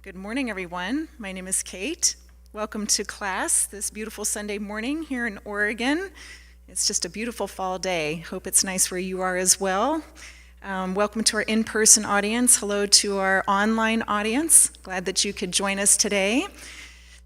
Good morning, everyone. My name is Kate. Welcome to class this beautiful Sunday morning here in Oregon. It's just a beautiful fall day. Hope it's nice where you are as well. Welcome to our in-person audience. Hello to our online audience. Glad that you could join us today.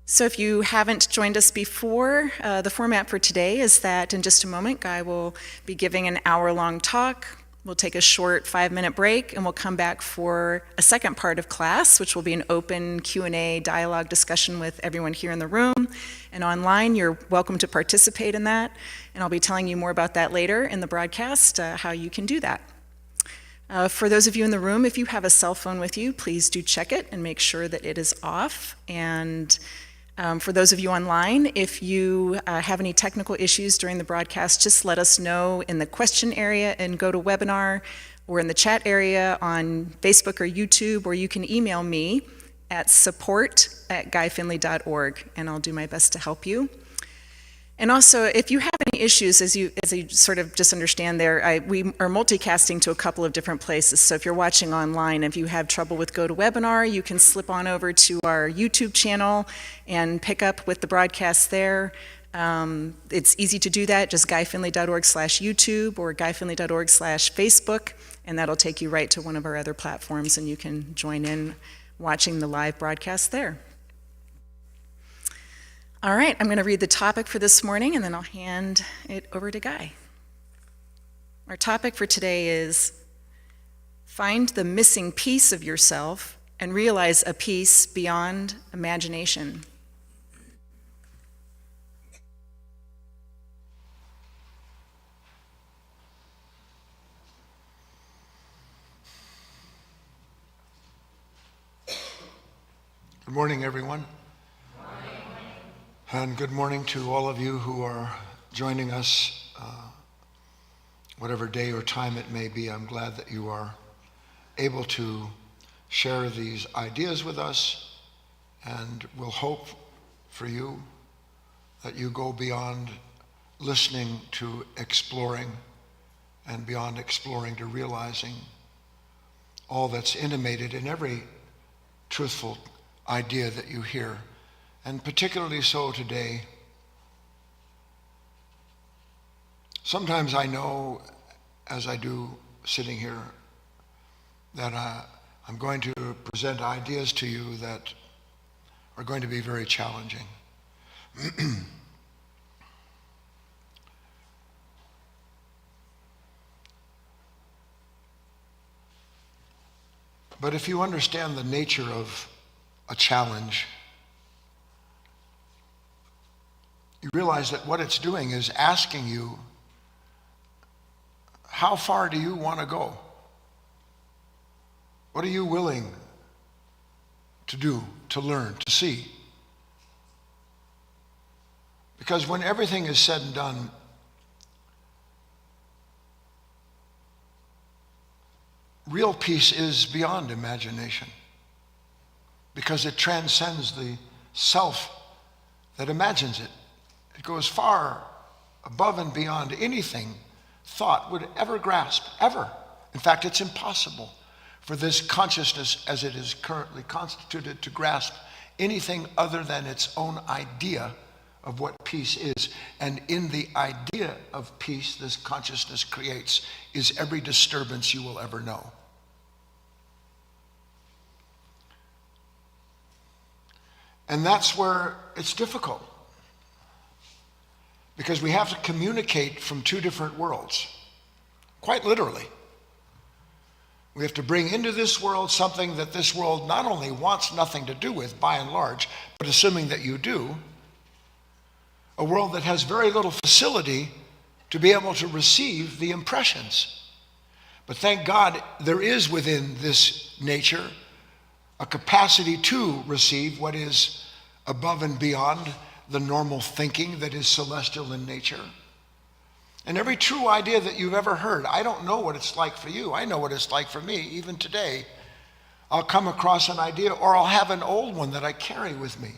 So if you haven't joined us before, the format for today is that in just a moment, Guy will be giving an hour-long talk. We'll take a short 5-minute break, and we'll come back for a second part of class, which will be an open Q&A dialogue discussion with everyone here in the room and online. You're welcome to participate in that, and I'll be telling you more about that later in the broadcast, how you can do that. For those of you in the room, if you have a cell phone with you, please do check it and make sure that it is off. And for those of you online, if you have any technical issues during the broadcast, just let us know in the question area and go to webinar, or in the chat area on Facebook or YouTube, or you can email me at support@guyfinley.org, and I'll do my best to help you. And also, if you have any issues, as you sort of just understand there, we are multicasting to a couple of different places. So if you're watching online, if you have trouble with GoToWebinar, you can slip on over to our YouTube channel and pick up with the broadcast there. It's easy to do that, just guyfinley.org/YouTube or guyfinley.org/Facebook, and that'll take you right to one of our other platforms, and you can join in watching the live broadcast there. All right, I'm going to read the topic for this morning, and then I'll hand it over to Guy. Our topic for today is find the missing piece of yourself and realize a piece beyond imagination. Good morning, everyone. And good morning to all of you who are joining us, whatever day or time it may be. I'm glad that you are able to share these ideas with us, and we'll hope for you that you go beyond listening to exploring, and beyond exploring to realizing all that's intimated in every truthful idea that you hear. And particularly so today. Sometimes I know, as I do sitting here, that I'm going to present ideas to you that are going to be very challenging. But if you understand the nature of a challenge, you realize that what it's doing is asking you, how far do you want to go? What are you willing to do, to learn, to see? Because when everything is said and done, real peace is beyond imagination, because it transcends the self that imagines it. It goes far above and beyond anything thought would ever grasp, ever. In fact, it's impossible for this consciousness as it is currently constituted to grasp anything other than its own idea of what peace is. And in the idea of peace this consciousness creates is every disturbance you will ever know. And that's where it's difficult, because we have to communicate from two different worlds, quite literally. We have to bring into this world something that this world not only wants nothing to do with, by and large, but assuming that you do, a world that has very little facility to be able to receive the impressions. But thank God there is within this nature a capacity to receive what is above and beyond the normal thinking that is celestial in nature. And every true idea that you've ever heard, I don't know what it's like for you. I know what it's like for me. Even today, I'll come across an idea, or I'll have an old one that I carry with me,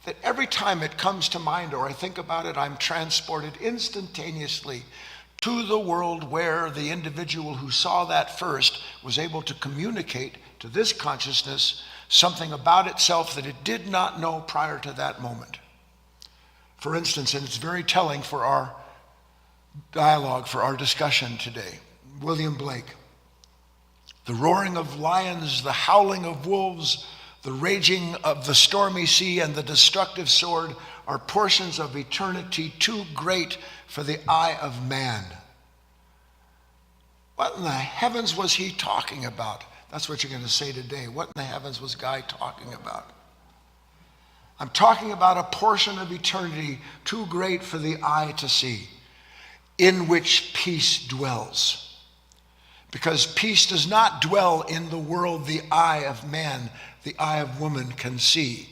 that every time it comes to mind or I think about it, I'm transported instantaneously to the world where the individual who saw that first was able to communicate to this consciousness something about itself that it did not know prior to that moment. For instance, and it's very telling for our dialogue, for our discussion today, William Blake. The roaring of lions, the howling of wolves, the raging of the stormy sea, and the destructive sword are portions of eternity too great for the eye of man. What in the heavens was he talking about? That's what you're going to say today. What in the heavens was Guy talking about? I'm talking about a portion of eternity too great for the eye to see, in which peace dwells. Because peace does not dwell in the world the eye of man, the eye of woman can see,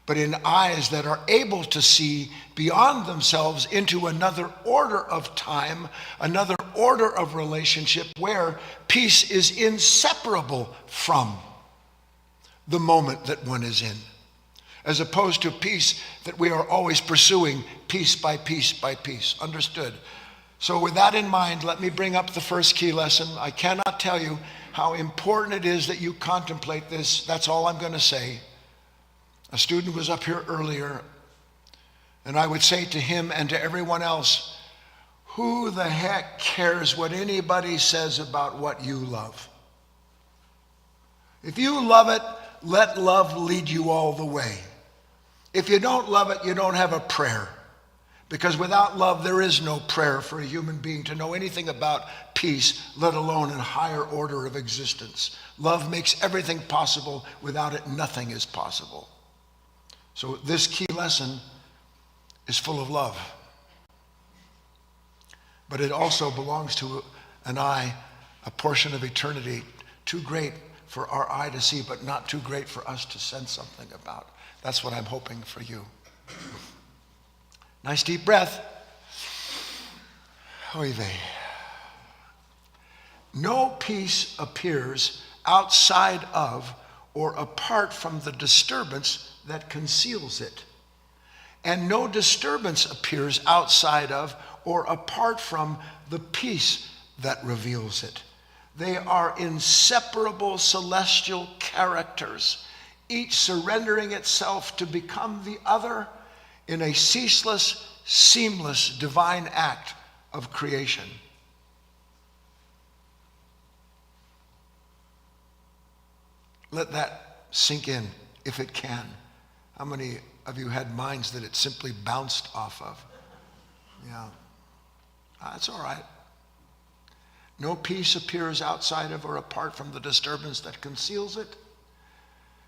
but in eyes that are able to see beyond themselves into another order of time, another order of relationship where peace is inseparable from the moment that one is in, as opposed to peace that we are always pursuing piece by piece by piece. Understood? So with that in mind, let me bring up the first key lesson. I cannot tell you how important it is that you contemplate this. That's all I'm going to say. A student was up here earlier, and I would say to him and to everyone else, who the heck cares what anybody says about what you love? If you love it, let love lead you all the way. If you don't love it, you don't have a prayer. Because without love, there is no prayer for a human being to know anything about peace, let alone a higher order of existence. Love makes everything possible. Without it, nothing is possible. So this key lesson is full of love. But it also belongs to an eye, a portion of eternity, too great for our eye to see, but not too great for us to sense something about. That's what I'm hoping for you. Nice deep breath. Oy vey. No peace appears outside of or apart from the disturbance that conceals it. And no disturbance appears outside of or apart from the peace that reveals it. They are inseparable celestial characters, each surrendering itself to become the other in a ceaseless, seamless, divine act of creation. Let that sink in, if it can. How many of you had minds that it simply bounced off of? Yeah. That's all right. No peace appears outside of or apart from the disturbance that conceals it,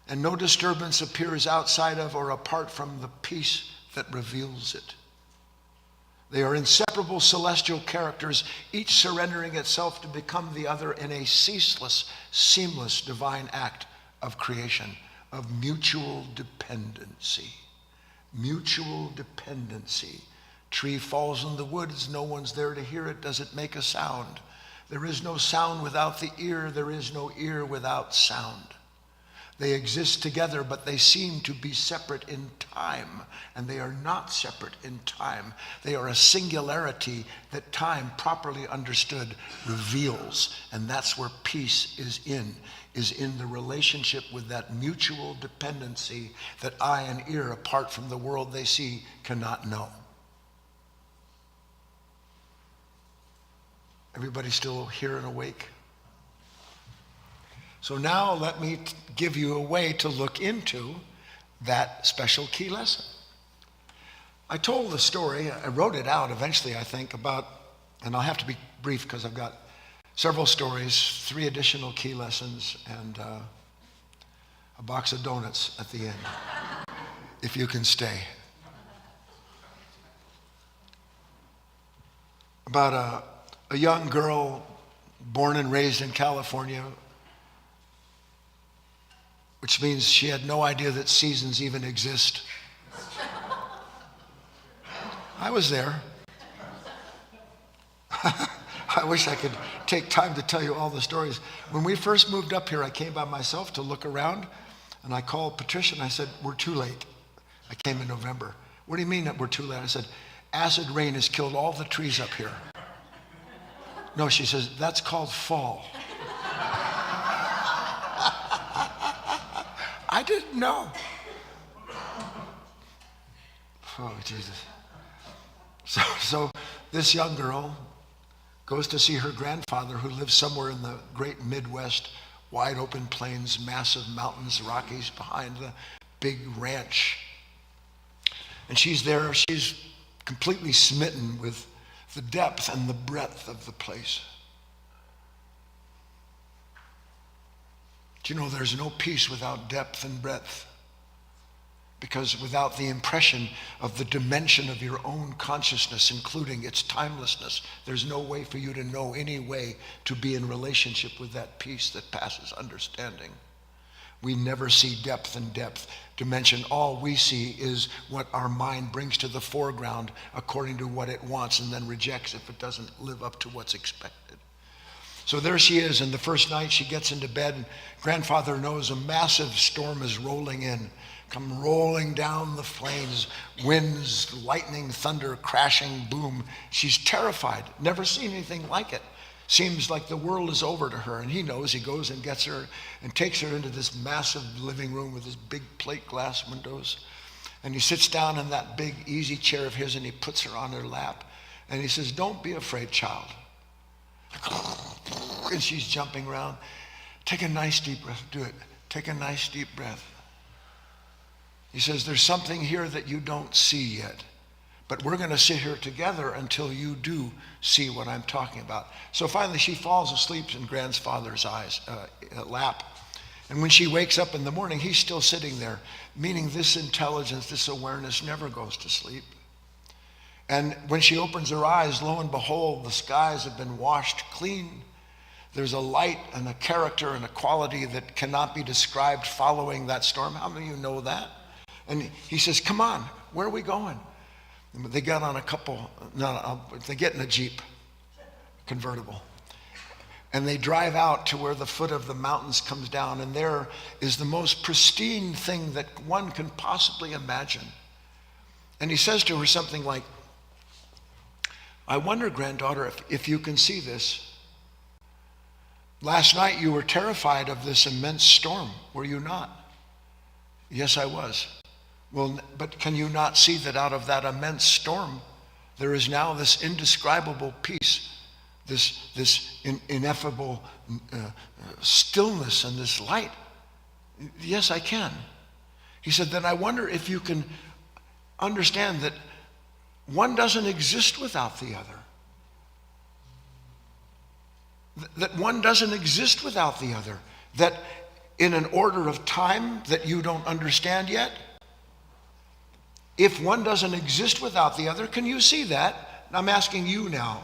and no disturbance appears outside of or apart from the peace that reveals it. They are inseparable celestial characters, each surrendering itself to become the other in a ceaseless, seamless divine act of creation, of mutual dependency. Mutual dependency. Tree falls in the woods, no one's there to hear it. Does it make a sound? There is no sound without the ear. There is no ear without sound. They exist together, but they seem to be separate in time, and they are not separate in time. They are a singularity that time, properly understood, reveals, and that's where peace is in the relationship with that mutual dependency that eye and ear, apart from the world they see, cannot know. Everybody still here and awake? So now let me give you a way to look into that special key lesson. I told the story, I wrote it out eventually, I think, about, and I'll have to be brief because I've got several stories, 3 additional key lessons, and a box of donuts at the end, if you can stay. About a young girl born and raised in California, which means she had no idea that seasons even exist. I was there. I wish I could take time to tell you all the stories. When we first moved up here, I came by myself to look around, and I called Patricia and I said, we're too late. I came in November. What do you mean that we're too late? I said, acid rain has killed all the trees up here. No, she says, that's called fall. I didn't know. Oh, Jesus. So this young girl goes to see her grandfather, who lives somewhere in the great Midwest, wide open plains, massive mountains, Rockies behind the big ranch. And she's there, she's completely smitten with the depth and the breadth of the place. Do you know there's no peace without depth and breadth? Because without the impression of the dimension of your own consciousness, including its timelessness, there's no way for you to know any way to be in relationship with that peace that passes understanding. We never see depth and dimension. All we see is what our mind brings to the foreground according to what it wants, and then rejects if it doesn't live up to what's expected. So there she is, and the first night she gets into bed, and grandfather knows a massive storm is rolling in, come rolling down the plains, winds, lightning, thunder, crashing, boom. She's terrified, never seen anything like it. Seems like the world is over to her, and he knows. He goes and gets her and takes her into this massive living room with his big plate glass windows. And he sits down in that big easy chair of his, and he puts her on her lap. And he says, don't be afraid, child. And she's jumping around. Take a nice deep breath. Do it. Take a nice deep breath. He says, there's something here that you don't see yet. But we're going to sit here together until you do see what I'm talking about. So finally she falls asleep in grandfather's lap. And when she wakes up in the morning, he's still sitting there, meaning this intelligence, this awareness never goes to sleep. And when she opens her eyes, lo and behold, the skies have been washed clean. There's a light and a character and a quality that cannot be described following that storm. How many of you know that? And he says, come on, where are we going? They got on they get in a Jeep, convertible. And they drive out to where the foot of the mountains comes down, and there is the most pristine thing that one can possibly imagine. And he says to her something like, I wonder, granddaughter, if you can see this. Last night you were terrified of this immense storm, were you not? Yes, I was. Well, but can you not see that out of that immense storm, there is now this indescribable peace, this ineffable stillness and this light? Yes, I can. He said, then I wonder if you can understand that one doesn't exist without the other. That one doesn't exist without the other. That in an order of time that you don't understand yet, if one doesn't exist without the other, can you see that? I'm asking you now.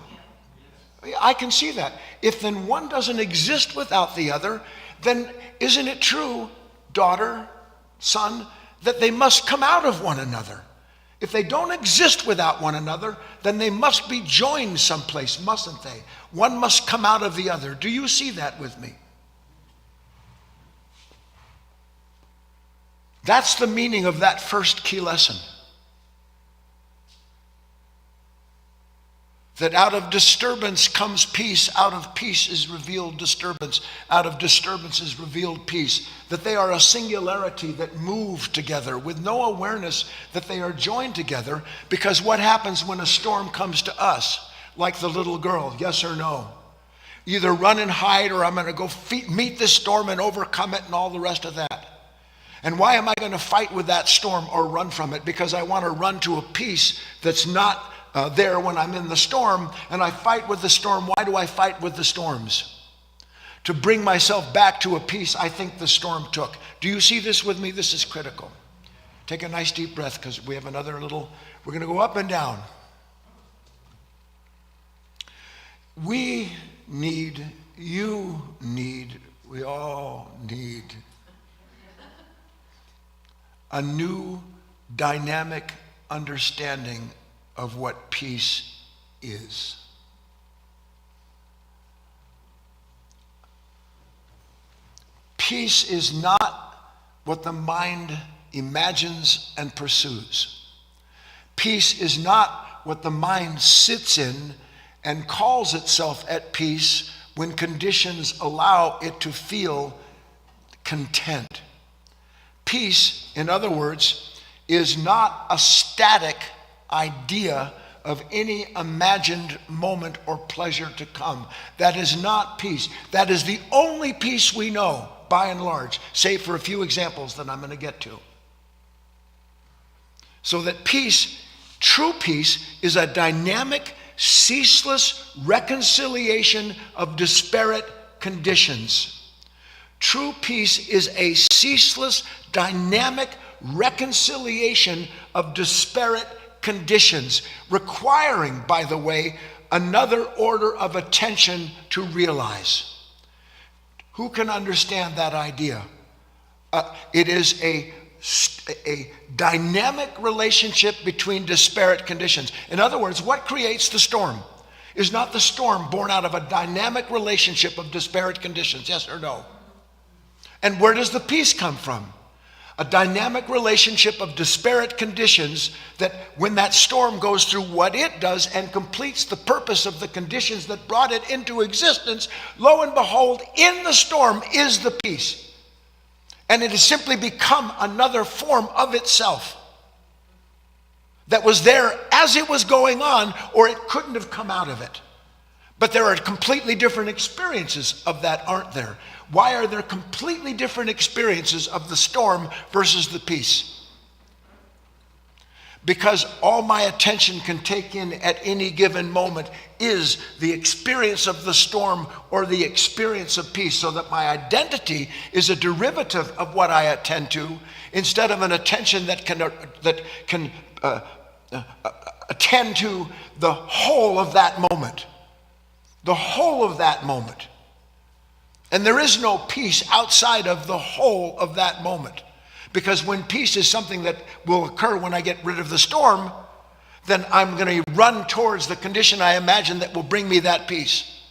I can see that. If then one doesn't exist without the other, then isn't it true, daughter, son, that they must come out of one another? If they don't exist without one another, then they must be joined someplace, mustn't they? One must come out of the other. Do you see that with me? That's the meaning of that first key lesson. That out of disturbance comes peace, out of peace is revealed disturbance, out of disturbance is revealed peace. That they are a singularity that move together with no awareness that they are joined together, because what happens when a storm comes to us, like the little girl, yes or no? Either run and hide, or I'm going to go meet this storm and overcome it and all the rest of that. And why am I going to fight with that storm or run from it? Because I want to run to a peace that's not there when I'm in the storm, and I fight with the storm. Why do I fight with the storms? To bring myself back to a peace I think the storm took. Do you see this with me? This is critical. Take a nice deep breath, because we have another little, we're going to go up and down. We need, you need, we all need a new dynamic understanding of what peace is. Peace is not what the mind imagines and pursues. Peace is not what the mind sits in and calls itself at peace when conditions allow it to feel content. Peace, in other words, is not a static idea of any imagined moment or pleasure to come. That is not peace. That is the only peace we know, by and large, save for a few examples that I'm going to get to. So that peace, true peace, is a dynamic, ceaseless reconciliation of disparate conditions. True peace is a ceaseless, dynamic reconciliation of disparate conditions, requiring, by the way, another order of attention to realize. Who can understand that idea? It is a dynamic relationship between disparate conditions. In other words, what creates the storm? Is not the storm born out of a dynamic relationship of disparate conditions? Yes or no? And where does the peace come from? A dynamic relationship of disparate conditions that when that storm goes through what it does and completes the purpose of the conditions that brought it into existence, lo and behold, in the storm is the peace. And it has simply become another form of itself that was there as it was going on, or it couldn't have come out of it. But there are completely different experiences of that, aren't there? Why are there completely different experiences of the storm versus the peace? Because all my attention can take in at any given moment is the experience of the storm or the experience of peace, so that my identity is a derivative of what I attend to, instead of an attention that can attend to the whole of that moment. The whole of that moment. And there is no peace outside of the whole of that moment. Because when peace is something that will occur when I get rid of the storm, then I'm going to run towards the condition I imagine that will bring me that peace.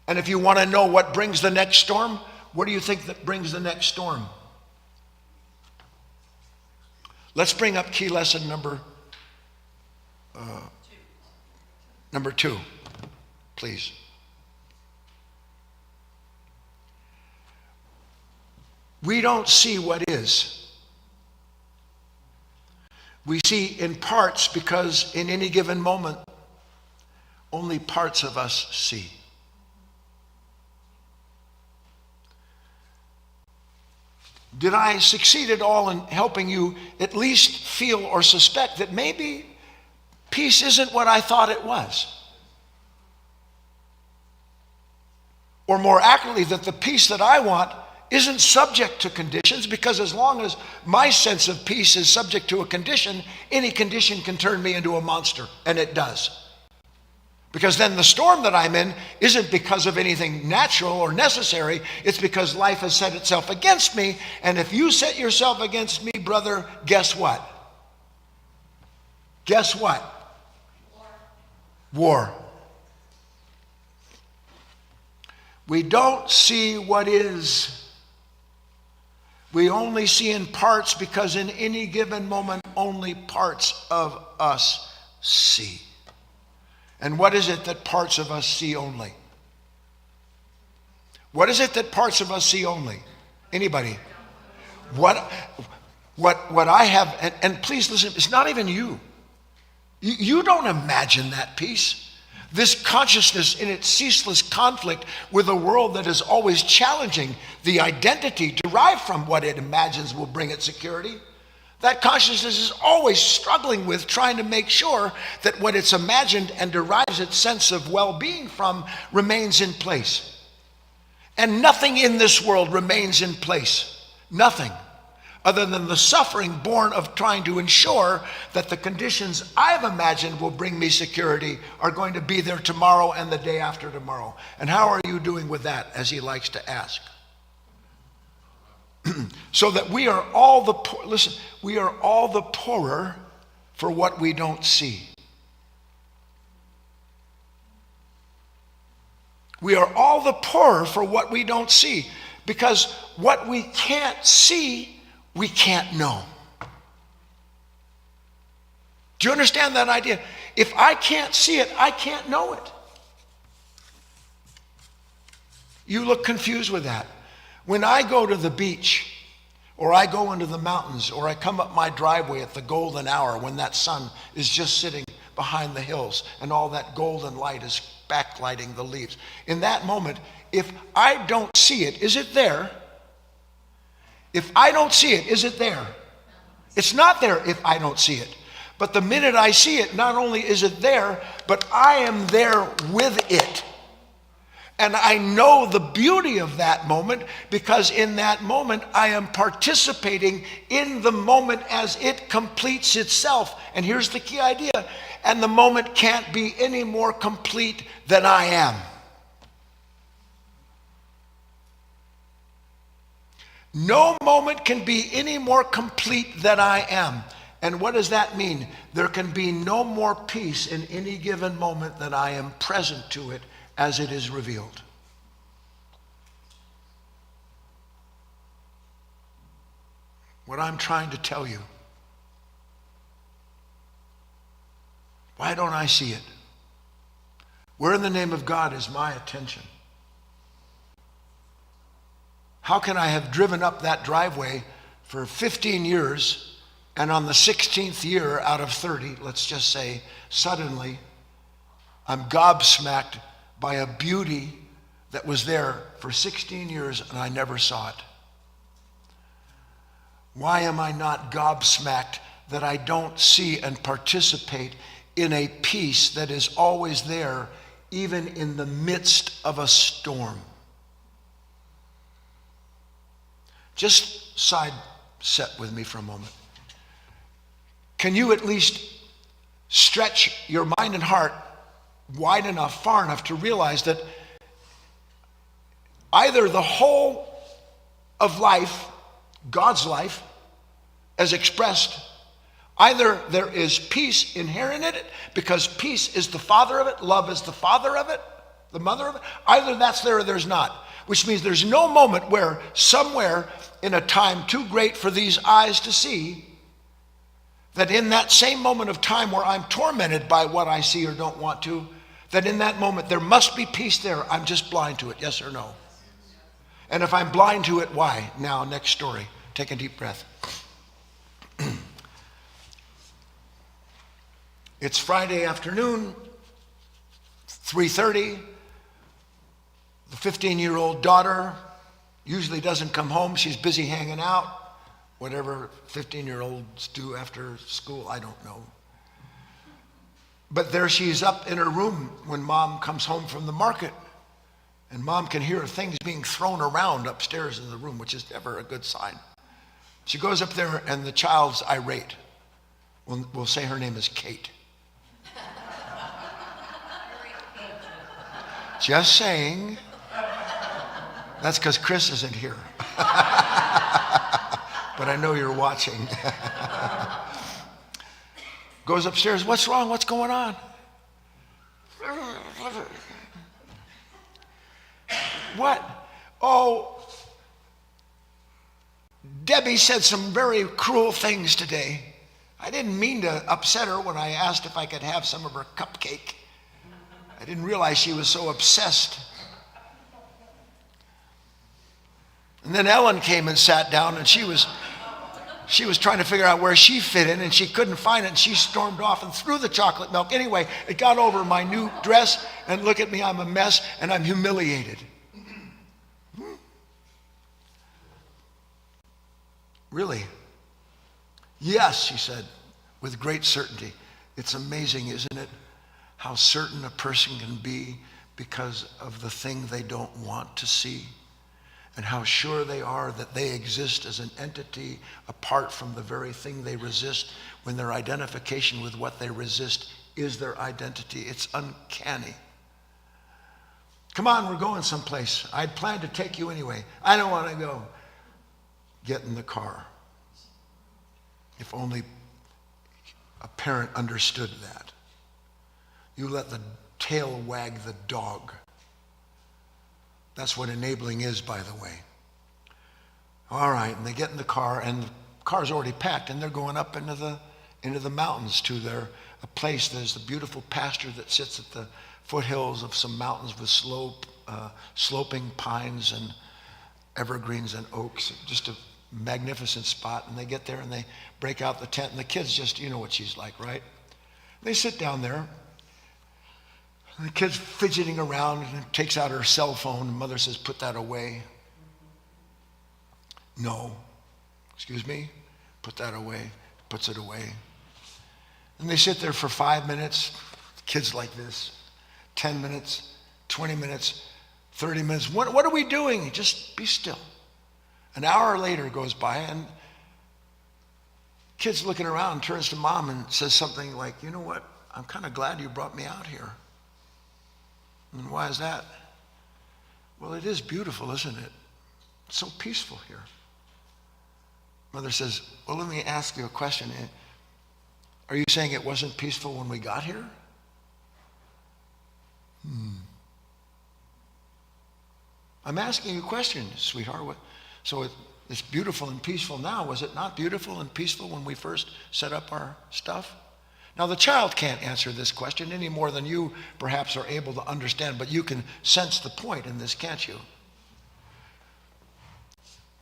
And if you want to know what brings the next storm, what do you think that brings the next storm? Let's bring up key lesson number 2, please. We don't see what is. We see in parts because in any given moment, only parts of us see. Did I succeed at all in helping you at least feel or suspect that maybe peace isn't what I thought it was? Or more accurately, that the peace that I want isn't subject to conditions, because as long as my sense of peace is subject to a condition, any condition can turn me into a monster, and it does. Because then the storm that I'm in isn't because of anything natural or necessary, it's because life has set itself against me, and if you set yourself against me, brother, guess what? Guess what? War. We don't see what is. We only see in parts because in any given moment, only parts of us see. And what is it that parts of us see only? What is it that parts of us see only? Anybody? What I have, and please listen, it's not even you. You don't imagine that peace. This consciousness in its ceaseless conflict with a world that is always challenging the identity derived from what it imagines will bring it security. That consciousness is always struggling with trying to make sure that what it's imagined and derives its sense of well-being from remains in place. And nothing in this world remains in place. Nothing. Other than the suffering born of trying to ensure that the conditions I've imagined will bring me security are going to be there tomorrow and the day after tomorrow. And how are you doing with that, as he likes to ask? So that we are all we are all the poorer for what we don't see. We are all the poorer for what we don't see, because what we can't see, we can't know. Do you understand that idea? If I can't see it, I can't know it. You look confused with that. When I go to the beach, or I go into the mountains, or I come up my driveway at the golden hour when that sun is just sitting behind the hills and all that golden light is backlighting the leaves. In that moment, if I don't see it, is it there? If I don't see it, is it there? It's not there if I don't see it. But the minute I see it, not only is it there, but I am there with it. And I know the beauty of that moment, because in that moment I am participating in the moment as it completes itself. And here's the key idea. And the moment can't be any more complete than I am. No moment can be any more complete than I am. And what does that mean? There can be no more peace in any given moment than I am present to it as it is revealed. What I'm trying to tell you, why don't I see it? Where in the name of God is my attention? How can I have driven up that driveway for 15 years, and on the 16th year out of 30, let's just say, suddenly I'm gobsmacked by a beauty that was there for 16 years and I never saw it? Why am I not gobsmacked that I don't see and participate in a peace that is always there, even in the midst of a storm? Just side set with me for a moment. Can you at least stretch your mind and heart wide enough, far enough to realize that either the whole of life, God's life, as expressed, either there is peace inherent in it, because peace is the father of it, love is the father of it, the mother of it, either that's there or there's not, which means there's no moment where somewhere in a time too great for these eyes to see, that in that same moment of time where I'm tormented by what I see or don't want to, that in that moment there must be peace there. I'm just blind to it, yes or no? And if I'm blind to it, why? Now, next story. Take a deep breath. It's Friday afternoon, 3:30. The 15-year-old daughter usually doesn't come home. She's busy hanging out, whatever 15-year-olds do after school, I don't know. But there she's up in her room when mom comes home from the market. And mom can hear things being thrown around upstairs in the room, which is never a good sign. She goes up there and the child's irate. We'll say her name is Kate. Just saying. That's because Chris isn't here. But I know you're watching. Goes upstairs. What's wrong? What's going on? What? Oh, Debbie said some very cruel things today. I didn't mean to upset her when I asked if I could have some of her cupcake. I didn't realize she was so obsessed. And then Ellen came and sat down, and she was trying to figure out where she fit in, and she couldn't find it, and she stormed off and threw the chocolate milk. Anyway, it got over my new dress, and look at me, I'm a mess, and I'm humiliated. Really? Yes, she said, with great certainty. It's amazing, isn't it, how certain a person can be because of the thing they don't want to see, and how sure they are that they exist as an entity apart from the very thing they resist, when their identification with what they resist is their identity. It's uncanny. Come on, we're going someplace. I'd planned to take you anyway. I don't want to go. Get in the car. If only a parent understood that. You let the tail wag the dog. That's what enabling is, by the way. All right, and they get in the car, and the car's already packed, and they're going up into the mountains to their a place. There's a beautiful pasture that sits at the foothills of some mountains with sloping pines and evergreens and oaks. Just a magnificent spot. And they get there and they break out the tent. And the kids just, you know what she's like, right? They sit down there. And the kid's fidgeting around and takes out her cell phone. And mother says, put that away. No. Excuse me? Put that away. Puts it away. And they sit there for 5 minutes. Kids like this. 10 minutes, 20 minutes, 30 minutes. What are we doing? Just be still. An hour later goes by and kid's looking around, turns to mom and says something like, you know what? I'm kind of glad you brought me out here. And why is that? Well, it is beautiful, isn't it? It's so peaceful here. Mother says, well, let me ask you a question. Are you saying it wasn't peaceful when we got here? I'm asking you a question, sweetheart. So it's beautiful and peaceful now. Was it not beautiful and peaceful when we first set up our stuff? Now, the child can't answer this question any more than you perhaps are able to understand, but you can sense the point in this, can't you?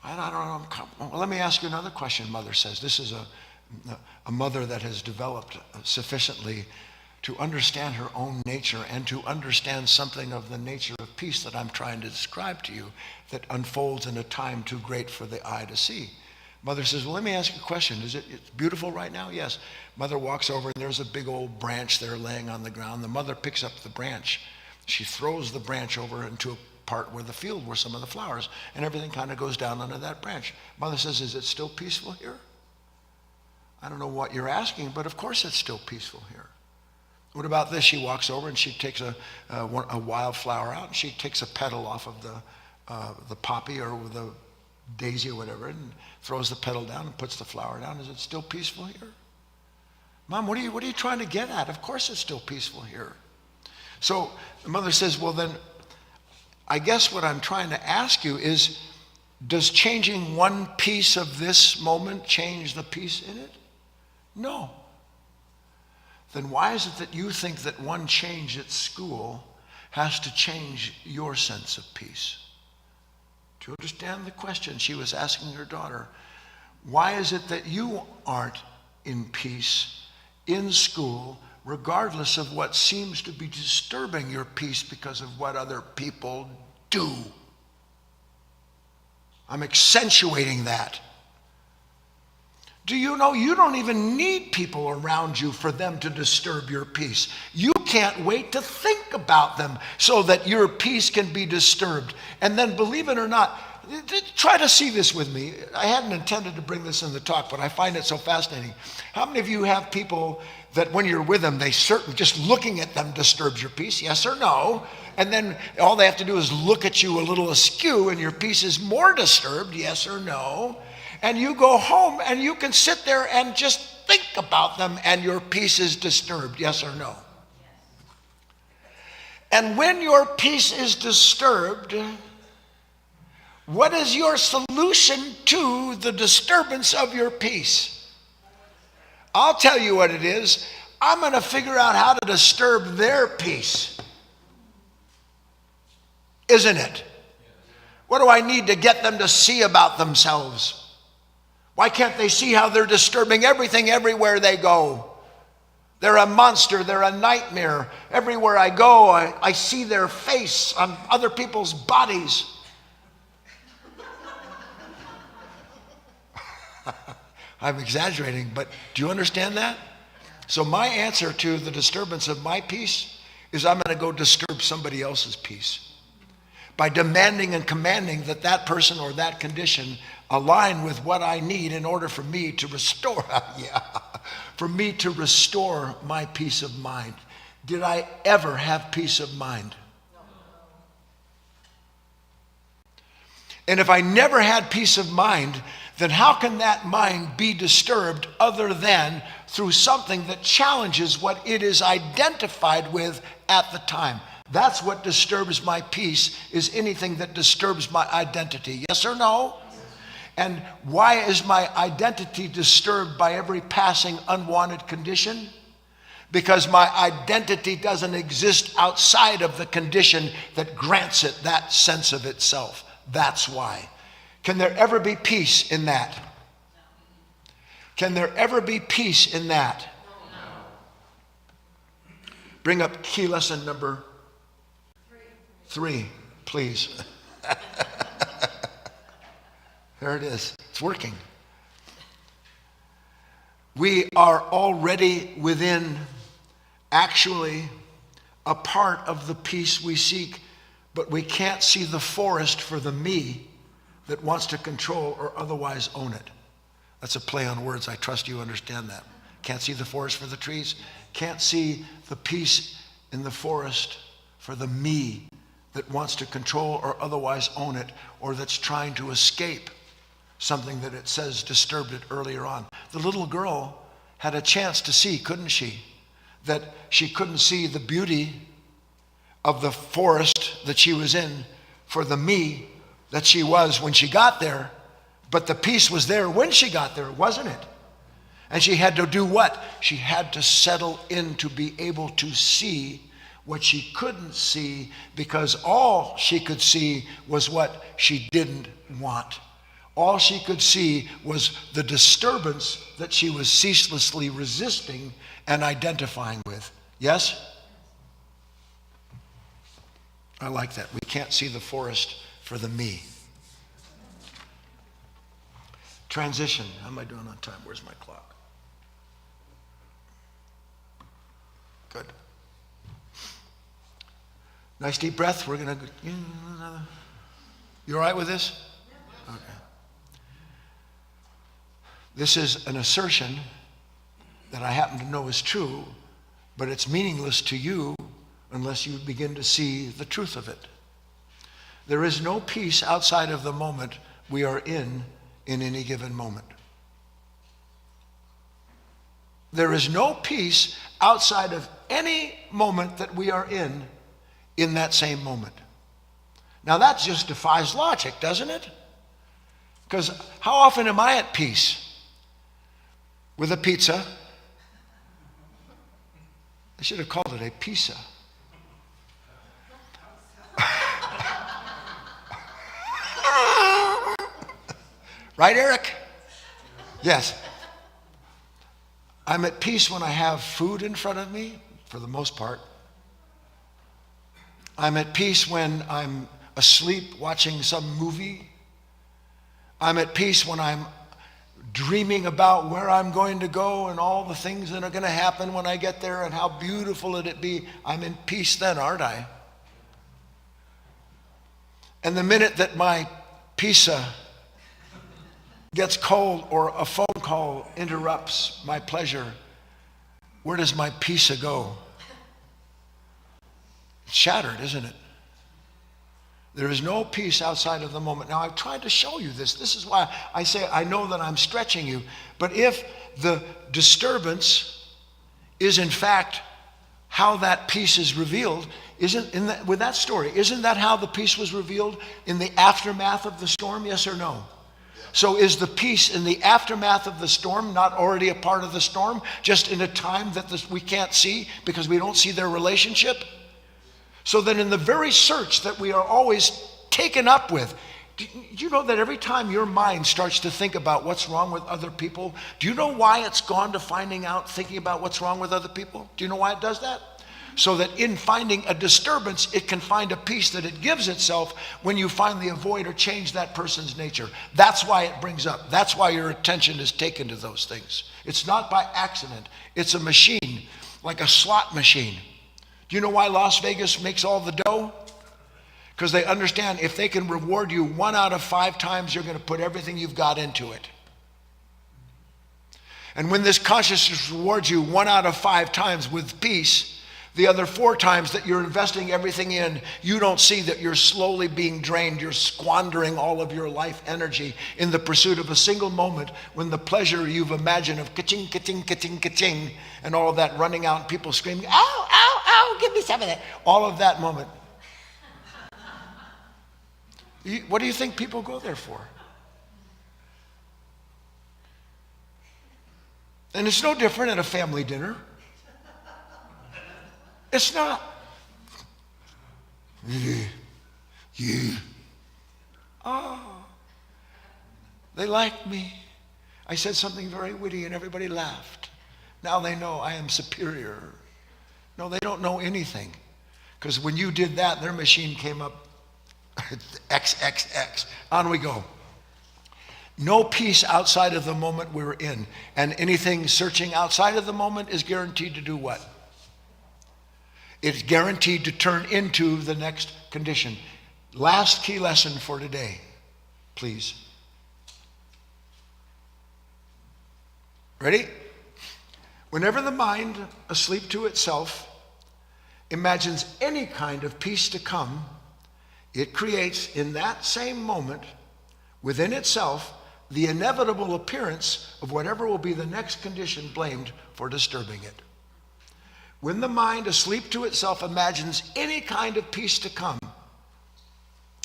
I don't know. Well, let me ask you another question, mother says. This is a mother that has developed sufficiently to understand her own nature and to understand something of the nature of peace that I'm trying to describe to you that unfolds in a time too great for the eye to see. Mother says, well, let me ask you a question. It's beautiful right now? Yes. Mother walks over and there's a big old branch there laying on the ground. The mother picks up the branch. She throws the branch over into a part where the field were some of the flowers, and everything kind of goes down under that branch. Mother says, is it still peaceful here? I don't know what you're asking, but of course it's still peaceful here. What about this? She walks over and she takes a wildflower out and she takes a petal off of the poppy or the daisy or whatever and throws the petal down and puts the flower down. Is it still peaceful here? Mom, what are you trying to get at? Of course it's still peaceful here. So the mother says, well then, I guess what I'm trying to ask you is, does changing one piece of this moment change the peace in it? No. Then why is it that you think that one change at school has to change your sense of peace? Do you understand the question she was asking her daughter? Why is it that you aren't in peace in school, regardless of what seems to be disturbing your peace because of what other people do? I'm accentuating that. Do you know you don't even need people around you for them to disturb your peace? You can't wait to think about them so that your peace can be disturbed. And then, believe it or not, try to see this with me. I hadn't intended to bring this in the talk, but I find it so fascinating. How many of you have people that when you're with them, just looking at them disturbs your peace? Yes or no? And then all they have to do is look at you a little askew and your peace is more disturbed? Yes or no? And you go home and you can sit there and just think about them and your peace is disturbed. Yes or no? And when your peace is disturbed, what is your solution to the disturbance of your peace? I'll tell you what it is. I'm going to figure out how to disturb their peace. Isn't it? What do I need to get them to see about themselves? Why can't they see how they're disturbing everything everywhere they go? They're a monster. They're a nightmare. Everywhere I go, I see their face on other people's bodies. I'm exaggerating, but do you understand that? So my answer to the disturbance of my peace is I'm going to go disturb somebody else's peace by demanding and commanding that that person or that condition align with what I need in order for me to restore, for me to restore my peace of mind. Did I ever have peace of mind? And if I never had peace of mind, then how can that mind be disturbed other than through something that challenges what it is identified with at the time? That's what disturbs my peace, is anything that disturbs my identity. Yes or no? And why is my identity disturbed by every passing unwanted condition? because my identity doesn't exist outside of the condition that grants it that sense of itself. That's why. Can there ever be peace in that? Can there ever be peace in that? Bring up key lesson number 3, please. There it is. It's working. We are already within, actually, a part of the peace we seek, but we can't see the forest for the me that wants to control or otherwise own it. That's a play on words. I trust you understand that. Can't see the forest for the trees. Can't see the peace in the forest for the me that wants to control or otherwise own it, or that's trying to escape something that it says disturbed it earlier on. The little girl had a chance to see, couldn't she? That she couldn't see the beauty of the forest that she was in for the me that she was when she got there, but the peace was there when she got there, wasn't it? And she had to do what? She had to settle in to be able to see what she couldn't see, because all she could see was what she didn't want. All she could see was the disturbance that she was ceaselessly resisting and identifying with. Yes? I like that. We can't see the forest for the me. Transition. How am I doing on time? Where's my clock? Good. Nice deep breath. We're going to... You all right with this? Okay. This is an assertion that I happen to know is true, but it's meaningless to you unless you begin to see the truth of it. There is no peace outside of the moment we are in any given moment. There is no peace outside of any moment that we are in that same moment. Now that just defies logic, doesn't it? Because how often am I at peace? With a pizza. I should have called it a pizza. Right, Eric? Yes. I'm at peace when I have food in front of me, for the most part. I'm at peace when I'm asleep watching some movie. I'm at peace when I'm dreaming about where I'm going to go and all the things that are going to happen when I get there and how beautiful it'd be. I'm in peace then, aren't I? And the minute that my pizza gets cold or a phone call interrupts my pleasure, where does my pizza go? It's shattered, isn't it? There is no peace outside of the moment. Now, I've tried to show you this. This is why I say I know that I'm stretching you. But if the disturbance is in fact how that peace is revealed, with that story, isn't that how the peace was revealed in the aftermath of the storm? Yes or no? So is the peace in the aftermath of the storm not already a part of the storm, just in a time that we can't see because we don't see their relationship? So then in the very search that we are always taken up with, do you know that every time your mind starts to think about what's wrong with other people, do you know why it's gone to thinking about what's wrong with other people? Do you know why it does that? So that in finding a disturbance, it can find a peace that it gives itself when you finally avoid or change that person's nature. That's why it brings up. That's why your attention is taken to those things. It's not by accident. It's a machine, like a slot machine. Do you know why Las Vegas makes all the dough? Because they understand if they can reward you 1 out of 5 times, you're going to put everything you've got into it. And when this consciousness rewards you 1 out of 5 times with peace, the other 4 times that you're investing everything in, you don't see that you're slowly being drained. You're squandering all of your life energy in the pursuit of a single moment when the pleasure you've imagined of ka-ching, ka-ching, ka-ching, ka-ching, and all of that running out and people screaming, ow, ow, ow, give me some of that. All of that moment. What do you think people go there for? And it's no different at a family dinner. It's not. You. Oh, they like me. I said something very witty and everybody laughed. Now they know I am superior. No, they don't know anything. Because when you did that, their machine came up XXX. On we go. No peace outside of the moment we're in. And anything searching outside of the moment is guaranteed to do what? It's guaranteed to turn into the next condition. Last key lesson for today, please. Ready? Whenever the mind, asleep to itself, imagines any kind of peace to come, it creates in that same moment, within itself, the inevitable appearance of whatever will be the next condition blamed for disturbing it. When the mind, asleep to itself, imagines any kind of peace to come,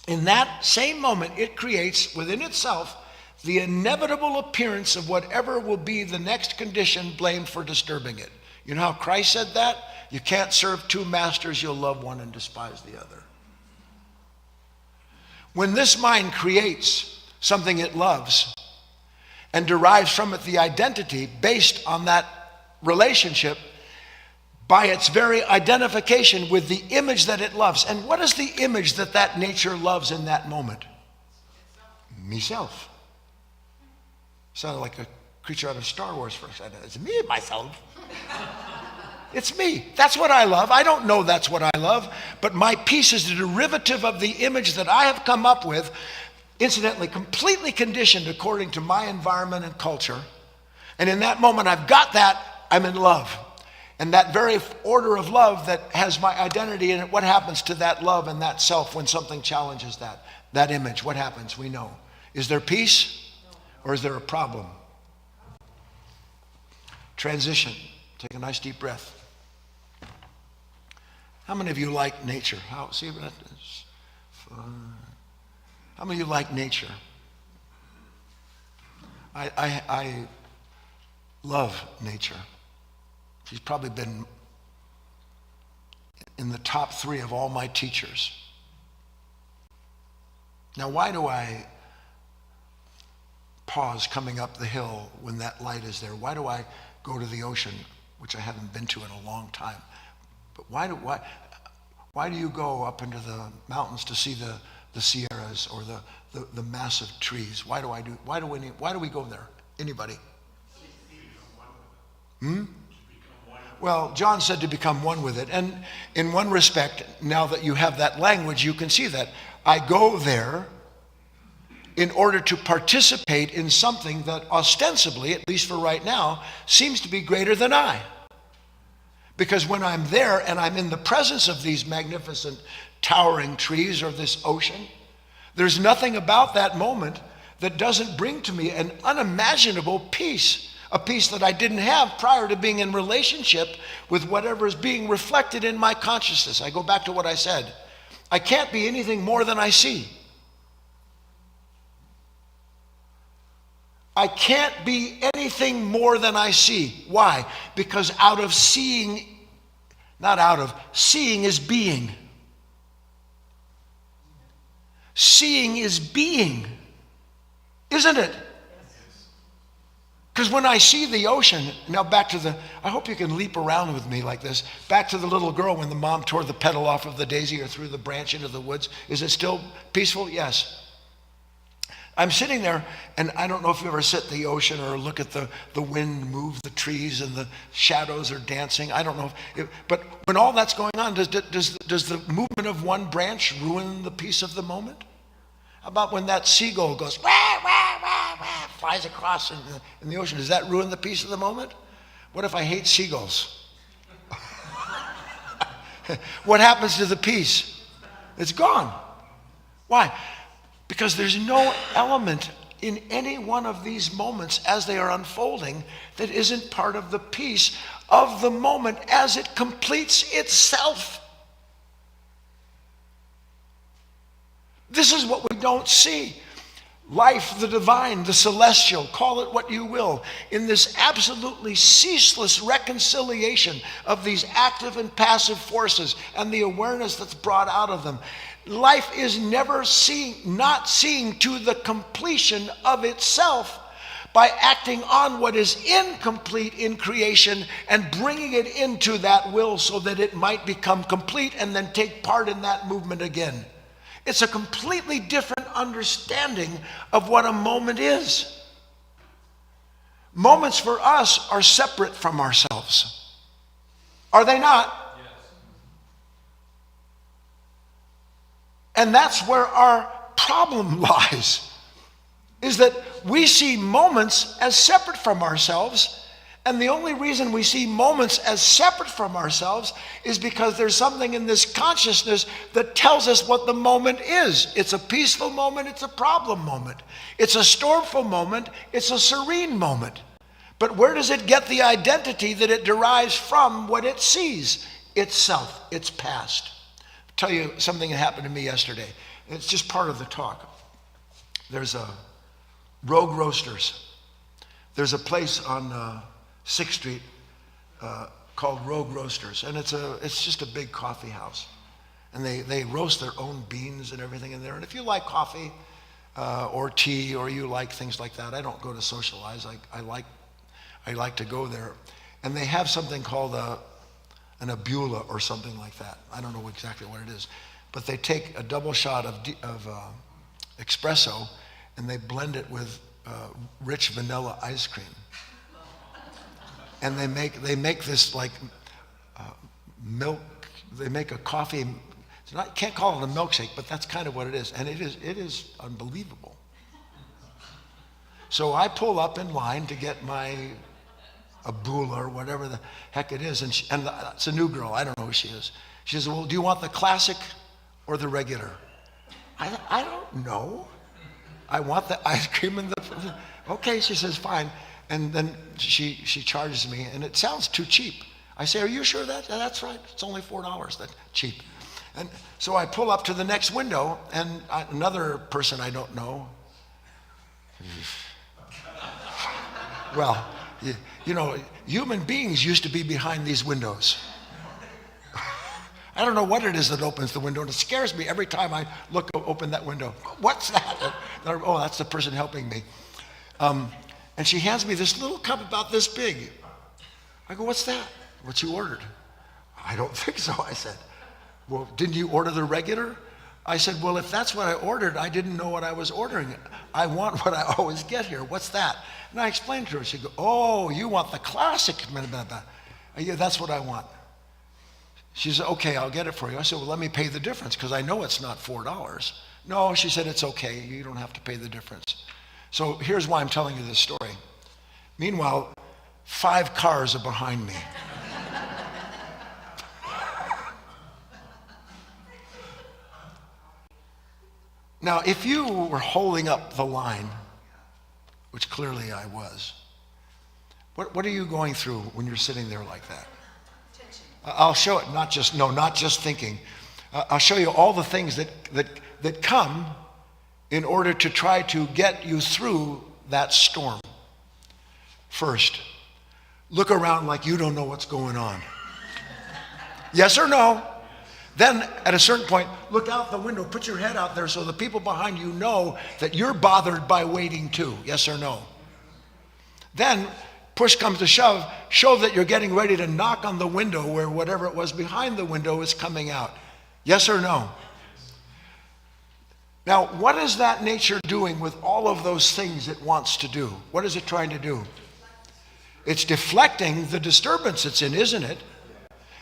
in that same moment, it creates within itself the inevitable appearance of whatever will be the next condition blamed for disturbing it. You know how Christ said that? You can't serve two masters, you'll love one and despise the other. When this mind creates something it loves and derives from it the identity based on that relationship, by its very identification with the image that it loves. And what is the image that that nature loves in that moment? Meself. Sounded like a creature out of Star Wars for a second. It's me, myself. It's me. That's what I love. I don't know that's what I love, but my peace is a derivative of the image that I have come up with, incidentally, completely conditioned according to my environment and culture. And in that moment, I've got that, I'm in love. And that very order of love that has my identity in it, what happens to that love and that self when something challenges that image? What happens? We know. Is there peace or is there a problem? Transition. Take a nice deep breath. How many of you like nature? How many of you like nature? I love nature. She's probably been in the top 3 of all my teachers. Now, why do I pause coming up the hill when that light is there? Why do I go to the ocean, which I haven't been to in a long time? But why do you go up into the mountains to see the Sierras or the massive trees? Why do we go there? Anybody? Well, John said to become one with it. And in one respect, now that you have that language, you can see that. I go there in order to participate in something that ostensibly, at least for right now, seems to be greater than I. Because when I'm there and I'm in the presence of these magnificent towering trees or this ocean, there's nothing about that moment that doesn't bring to me an unimaginable peace. A peace that I didn't have prior to being in relationship with whatever is being reflected in my consciousness. I go back to what I said. I can't be anything more than I see. I can't be anything more than I see. Why? Because seeing is being. Seeing is being, isn't it? Because when I see the ocean, now back to I hope you can leap around with me like this, back to the little girl when the mom tore the petal off of the daisy or threw the branch into the woods. Is it still peaceful? Yes. I'm sitting there, and I don't know if you ever sit in the ocean or look at the wind move the trees and the shadows are dancing. I don't know. But when all that's going on, does the movement of one branch ruin the peace of the moment? How about when that seagull goes, wah, wah, wah, wah, flies across in the ocean? Does that ruin the peace of the moment? What if I hate seagulls? What happens to the peace? It's gone. Why? Because there's no element in any one of these moments as they are unfolding that isn't part of the peace of the moment as it completes itself. This is what we don't see. life, the divine, the celestial, call it what you will, in this absolutely ceaseless reconciliation of these active and passive forces and the awareness that's brought out of them. Life is never not seeing to the completion of itself by acting on what is incomplete in creation and bringing it into that will so that it might become complete and then take part in that movement again. It's a completely different understanding of what a moment is. Moments for us are separate from ourselves. Are they not? Yes. And that's where our problem lies, is that we see moments as separate from ourselves. And the only reason we see moments as separate from ourselves is because there's something in this consciousness that tells us what the moment is. It's a peaceful moment, it's a problem moment. It's a stormful moment, it's a serene moment. But where does it get the identity that it derives from what it sees? Itself, its past. I'll tell you something that happened to me yesterday. It's just part of the talk. There's a Rogue Roasters. There's a place on 6th Street called Rogue Roasters, and it's just a big coffee house, and they roast their own beans and everything in there. And if you like coffee or tea, or you like things like that, I don't go to socialize. I like to go there, and they have something called an abula or something like that. I don't know exactly what it is, but they take a double shot of espresso and they blend it with rich vanilla ice cream. And they make this like milk. They make a coffee. Can't call it a milkshake, but that's kind of what it is. And it is unbelievable. So I pull up in line to get my abula or whatever the heck it is, and it's a new girl. I don't know who she is. She says, "Well, do you want the classic or the regular?" I don't know. I want the ice cream and the. Okay, she says, fine. And then she charges me, and it sounds too cheap. I say, "Are you sure that's right? It's only $4. That's cheap." And so I pull up to the next window, and another person I don't know. Well, you know, human beings used to be behind these windows. I don't know what it is that opens the window, and it scares me every time I open that window. What's that? Oh, that's the person helping me. And she hands me this little cup about this big. I go, "What's that?" "What you ordered?" "I don't think so," I said. "Well, didn't you order the regular?" I said, "Well, if that's what I ordered, I didn't know what I was ordering. I want what I always get here. What's that?" And I explained to her. She goes, "Oh, you want the classic." "Yeah, that's what I want." She said, "Okay, I'll get it for you." I said, "Well, let me pay the difference, because I know it's not $4. "No," she said, "it's okay. You don't have to pay the difference." So here's why I'm telling you this story. Meanwhile, 5 cars are behind me. Now, if you were holding up the line, which clearly I was, what are you going through when you're sitting there like that? I'll show it, not just thinking. I'll show you all the things that come in order to try to get you through that storm. First, look around like you don't know what's going on. Yes or no? Then, at a certain point, look out the window, put your head out there so the people behind you know that you're bothered by waiting too. Yes or no? Then, push comes to shove, show that you're getting ready to knock on the window where whatever it was behind the window is coming out. Yes or no? Now, what is that nature doing with all of those things it wants to do? What is it trying to do? It's deflecting the disturbance it's in, isn't it?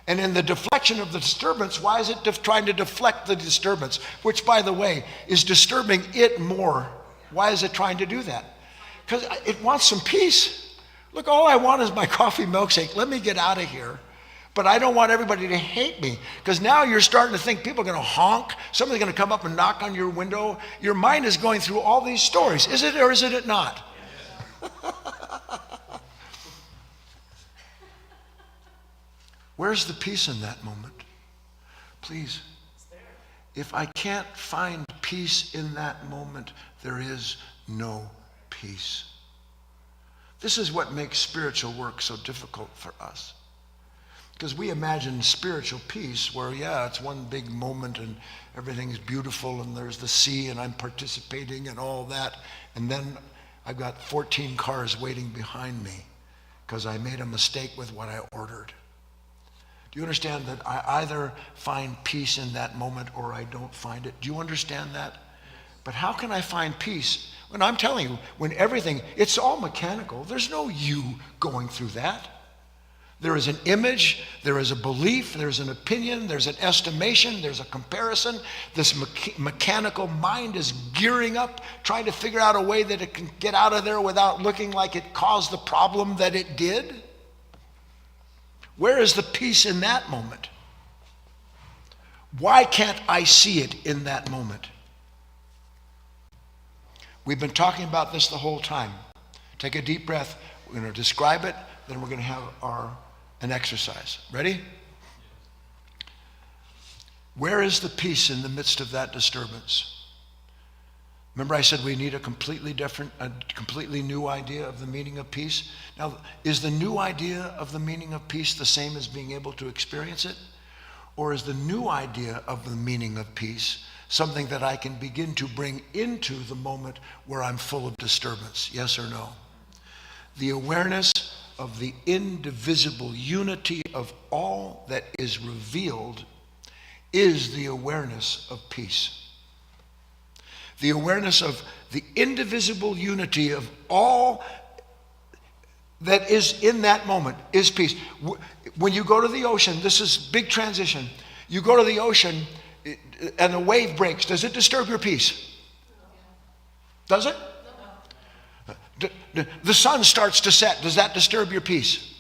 And in the deflection of the disturbance, why is it trying to deflect the disturbance? Which, by the way, is disturbing it more. Why is it trying to do that? Because it wants some peace. Look, all I want is my coffee milkshake. Let me get out of here. But I don't want everybody to hate me, because now you're starting to think people are going to honk. Somebody's going to come up and knock on your window. Your mind is going through all these stories. Is it or is it not? Where's the peace in that moment? Please. If I can't find peace in that moment, there is no peace. This is what makes spiritual work so difficult for us. Because we imagine spiritual peace where, yeah, it's one big moment and everything's beautiful and there's the sea and I'm participating and all that. And then I've got 14 cars waiting behind me because I made a mistake with what I ordered. Do you understand that I either find peace in that moment or I don't find it? Do you understand that? But how can I find peace when I'm telling you, when everything, it's all mechanical. There's no you going through that. There is an image, there is a belief, there's an opinion, there's an estimation, there's a comparison. This mechanical mind is gearing up, trying to figure out a way that it can get out of there without looking like it caused the problem that it did. Where is the peace in that moment? Why can't I see it in that moment? We've been talking about this the whole time. Take a deep breath. We're going to describe it, then we're going to have an exercise. Ready? Where is the peace in the midst of that disturbance? Remember I said we need a completely new idea of the meaning of peace? Now, is the new idea of the meaning of peace the same as being able to experience it? Or is the new idea of the meaning of peace something that I can begin to bring into the moment where I'm full of disturbance? Yes or no? The awareness of the indivisible unity of all that is revealed is the awareness of peace. The awareness of the indivisible unity of all that is in that moment is peace. When you go to the ocean, this is big transition. You go to the ocean and a wave breaks. Does it disturb your peace? Does it? The sun starts to set. Does that disturb your peace?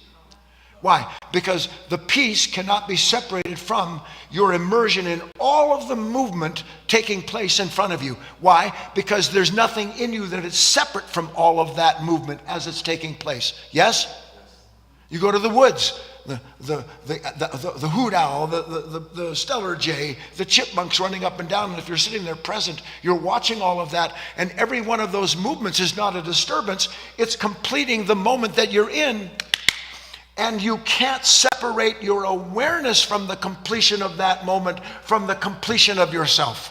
Why? Because the peace cannot be separated from your immersion in all of the movement taking place in front of you. Why? Because there's nothing in you that is separate from all of that movement as it's taking place. Yes? You go to the woods, the hoot owl, the stellar jay, the chipmunks running up and down, and if you're sitting there present, you're watching all of that, and every one of those movements is not a disturbance. It's completing the moment that you're in. And you can't separate your awareness from the completion of that moment from the completion of yourself.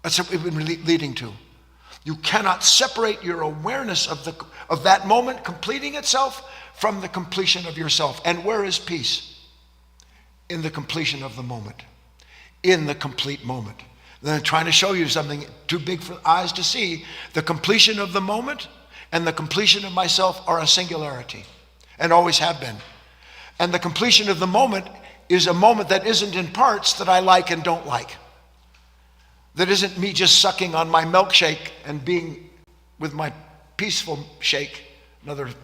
That's what we've been leading to. You cannot separate your awareness of that moment completing itself from the completion of yourself. And where is peace? In the completion of the moment. In the complete moment. Then I'm trying to show you something too big for eyes to see. The completion of the moment and the completion of myself are a singularity, and always have been. And the completion of the moment is a moment that isn't in parts that I like and don't like. That isn't me just sucking on my milkshake and being with my peaceful shake. I'm going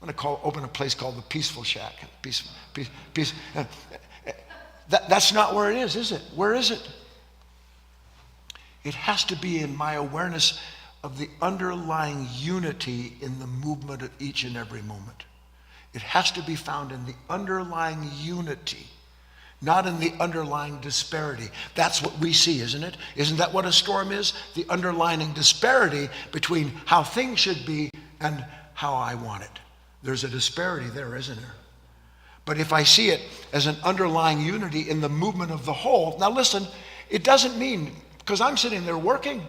to open a place called the Peaceful Shack. Peace. That's not where it is it? Where is it? It has to be in my awareness of the underlying unity in the movement of each and every moment. It has to be found in the underlying unity, not in the underlying disparity. That's what we see, isn't it? Isn't that what a storm is? The underlying disparity between how things should be and how I want it. There's a disparity there, isn't there? But if I see it as an underlying unity in the movement of the whole, now listen, it doesn't mean, because I'm sitting there working,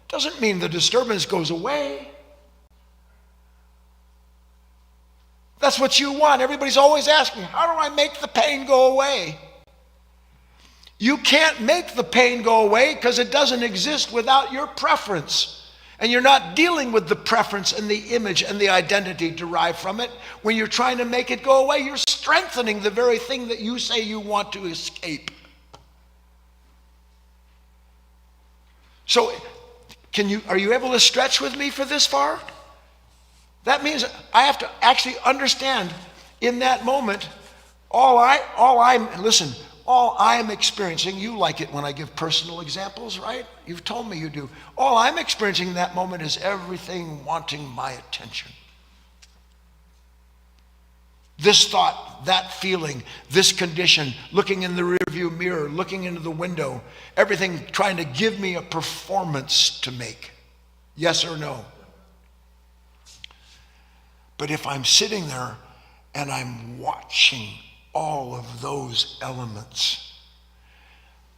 doesn't mean the disturbance goes away. That's what you want. Everybody's always asking, how do I make the pain go away? You can't make the pain go away because it doesn't exist without your preference. And you're not dealing with the preference and the image and the identity derived from it. When you're trying to make it go away, you're strengthening the very thing that you say you want to escape. So, are you able to stretch with me for this far? That means I have to actually understand in that moment, all I'm experiencing, you like it when I give personal examples, right? You've told me you do. All I'm experiencing in that moment is everything wanting my attention. This thought, that feeling, this condition, looking in the rearview mirror, looking into the window, everything trying to give me a performance to make. Yes or no? But if I'm sitting there and I'm watching all of those elements,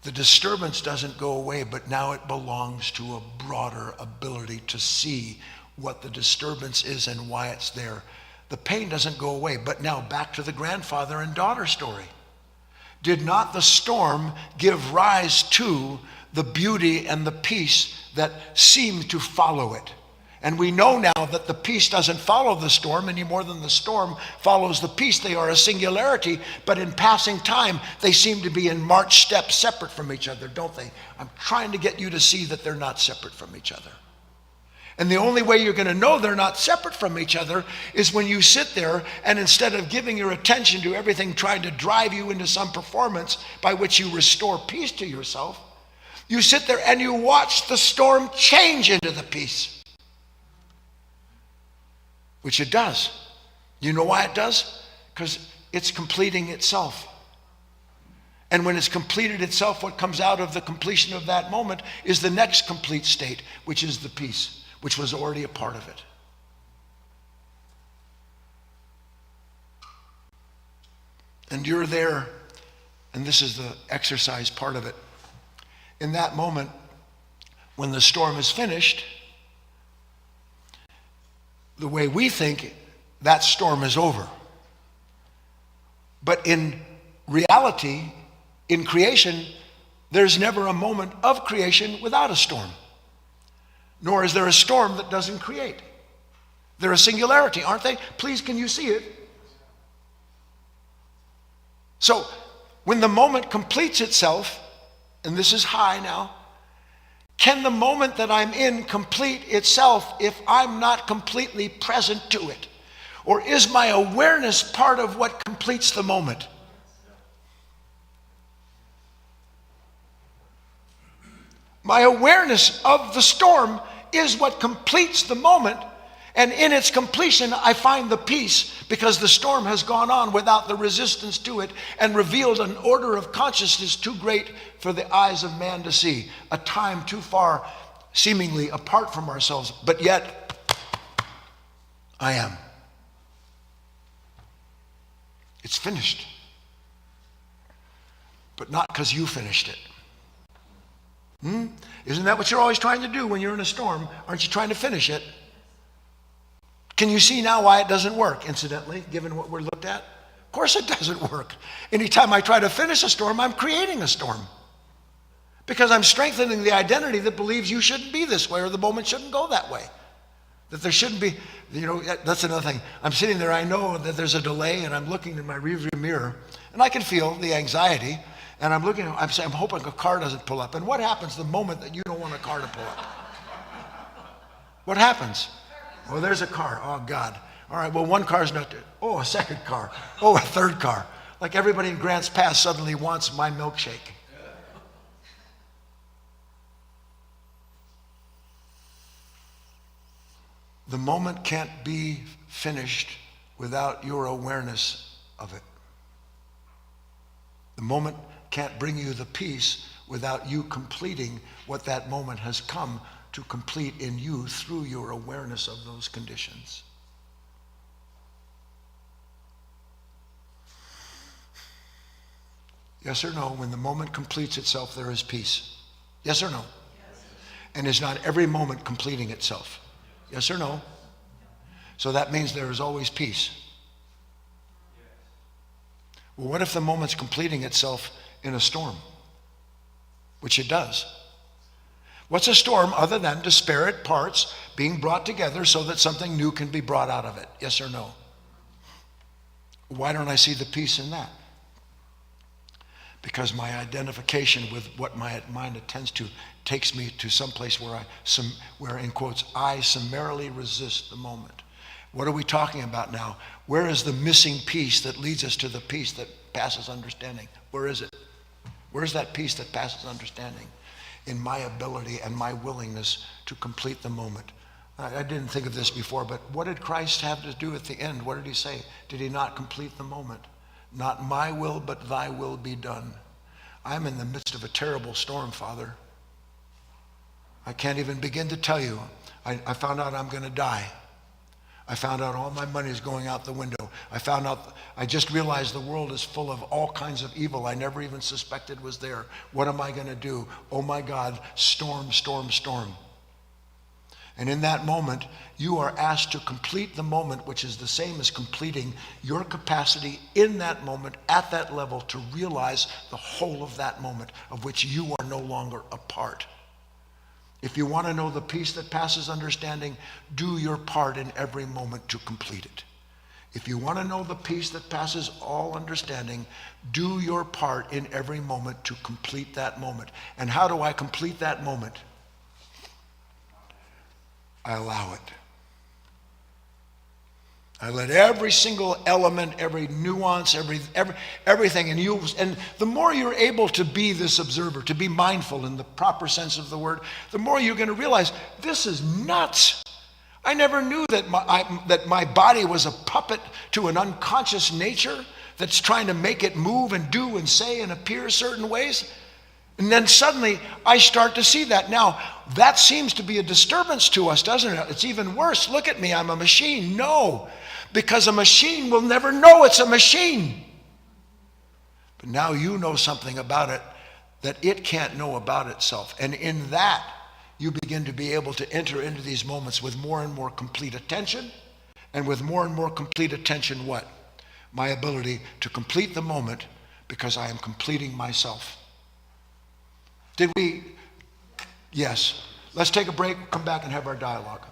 the disturbance doesn't go away, but now it belongs to a broader ability to see what the disturbance is and why it's there. The pain doesn't go away, but now back to the grandfather and daughter story. Did not the storm give rise to the beauty and the peace that seemed to follow it? And we know now that the peace doesn't follow the storm any more than the storm follows the peace. They are a singularity, but in passing time, they seem to be in march steps separate from each other, don't they? I'm trying to get you to see that they're not separate from each other. And the only way you're going to know they're not separate from each other is when you sit there and instead of giving your attention to everything trying to drive you into some performance by which you restore peace to yourself, you sit there and you watch the storm change into the peace. Which it does. You know why it does? Because it's completing itself. And when it's completed itself, what comes out of the completion of that moment is the next complete state, which is the peace, which was already a part of it. And you're there, and this is the exercise part of it. In that moment, when the storm is finished, the way we think, that storm is over. But in reality, in creation, there's never a moment of creation without a storm. Nor is there a storm that doesn't create. They're a singularity, aren't they? Please, can you see it? So, when the moment completes itself, and this is high now, can the moment that I'm in complete itself if I'm not completely present to it? Or is my awareness part of what completes the moment? My awareness of the storm is what completes the moment, and in its completion I find the peace because the storm has gone on without the resistance to it and revealed an order of consciousness too great for the eyes of man to see, a time too far seemingly apart from ourselves, but yet I am. It's finished, but not because you finished it. Isn't that what you're always trying to do when you're in a storm? Aren't you trying to finish it? Can you see now why it doesn't work, incidentally, given what we're looked at? Of course it doesn't work. Anytime I try to finish a storm, I'm creating a storm. Because I'm strengthening the identity that believes you shouldn't be this way or the moment shouldn't go that way. That there shouldn't be, that's another thing. I'm sitting there, I know that there's a delay, and I'm looking in my rearview mirror, and I can feel the anxiety, and I'm looking, I'm hoping a car doesn't pull up. And what happens the moment that you don't want a car to pull up? What happens? Oh, there's a car. Oh, God. All right, well, one car's not there. Oh, a second car. Oh, a third car. Like everybody in Grants Pass suddenly wants my milkshake. The moment can't be finished without your awareness of it. The moment can't bring you the peace without you completing what that moment has come to complete in you through your awareness of those conditions. Yes or no? When the moment completes itself, there is peace. Yes or no? Yes. And is not every moment completing itself? Yes or no? So that means there is always peace. Well, what if the moment's completing itself in a storm? Which it does. What's a storm other than disparate parts being brought together so that something new can be brought out of it? Yes or no? Why don't I see the peace in that? Because my identification with what my mind attends to takes me to some place where in quotes, I summarily resist the moment. What are we talking about now? Where is the missing piece that leads us to the peace that passes understanding? Where is it? Where's that peace that passes understanding? In my ability and my willingness to complete the moment. I didn't think of this before, but what did Christ have to do at the end? What did he say? Did he not complete the moment? Not my will, but thy will be done. I'm in the midst of a terrible storm, Father. I can't even begin to tell you. I found out I'm going to die. I found out all my money is going out the window. I just realized the world is full of all kinds of evil I never even suspected was there. What am I going to do? Oh my God, storm, storm, storm. And in that moment, you are asked to complete the moment, which is the same as completing your capacity in that moment, at that level, to realize the whole of that moment, of which you are no longer a part. If you want to know the peace that passes understanding, do your part in every moment to complete it. If you want to know the peace that passes all understanding, do your part in every moment to complete that moment. And how do I complete that moment? I allow it. I let every single element, every nuance, everything, and the more you're able to be this observer, to be mindful in the proper sense of the word, the more you're going to realize this is nuts. I never knew that my body was a puppet to an unconscious nature that's trying to make it move and do and say and appear certain ways. And then suddenly I start to see that. Now, that seems to be a disturbance to us, doesn't it? It's even worse. Look at me, I'm a machine. No, because a machine will never know it's a machine. But now you know something about it that it can't know about itself. And in that, you begin to be able to enter into these moments with more and more complete attention. And with more and more complete attention, what? My ability to complete the moment because I am completing myself. Did we? Yes. Let's take a break, come back and have our dialogue.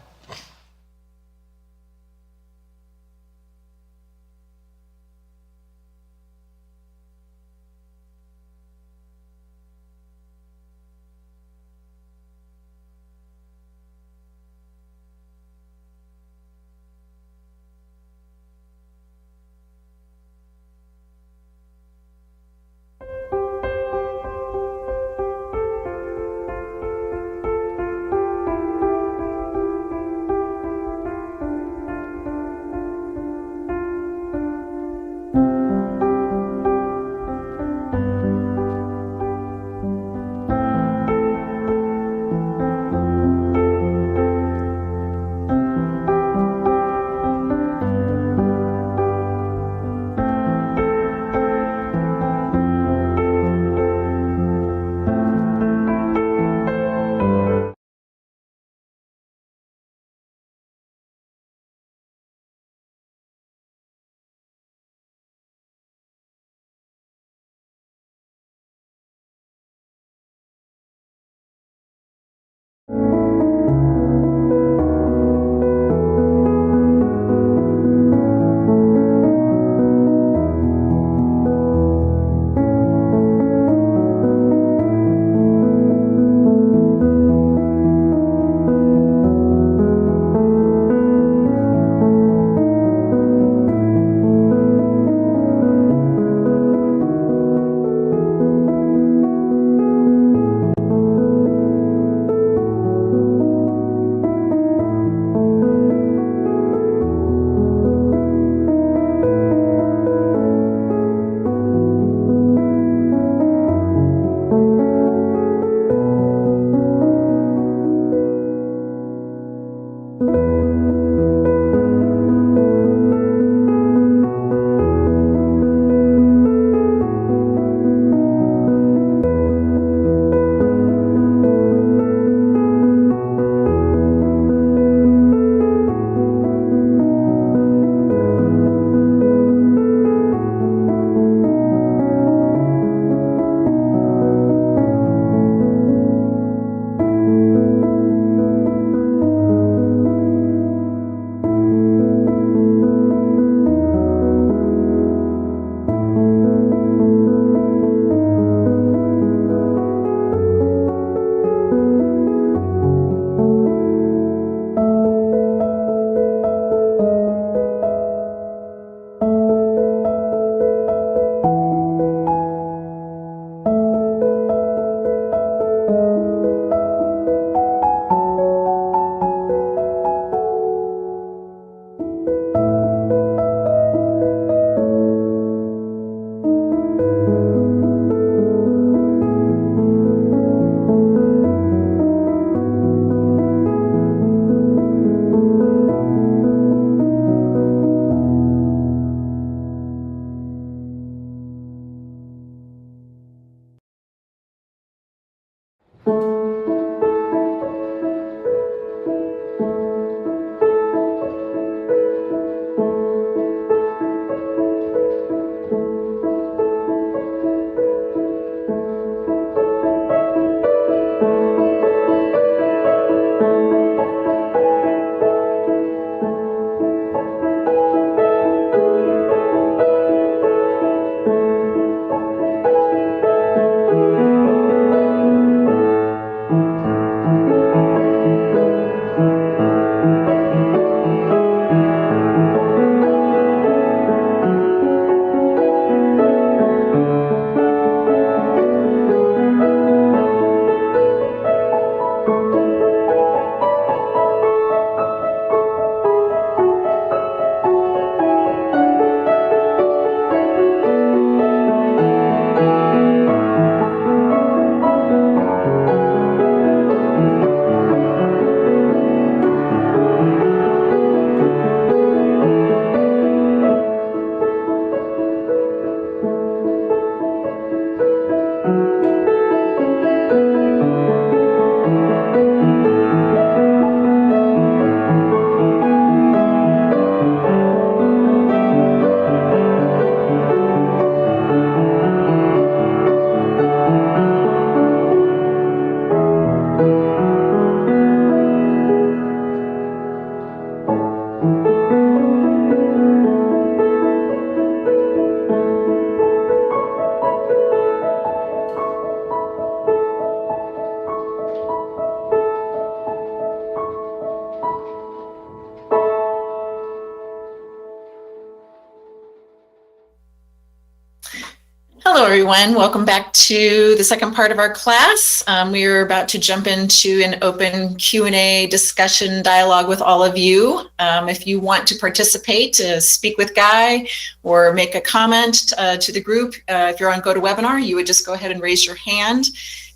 Hello, everyone. Welcome back to the second part of our class. We are about to jump into an open Q&A discussion dialogue with all of you. If you want to participate, speak with Guy, or make a comment to the group, if you're on GoToWebinar, you would just go ahead and raise your hand,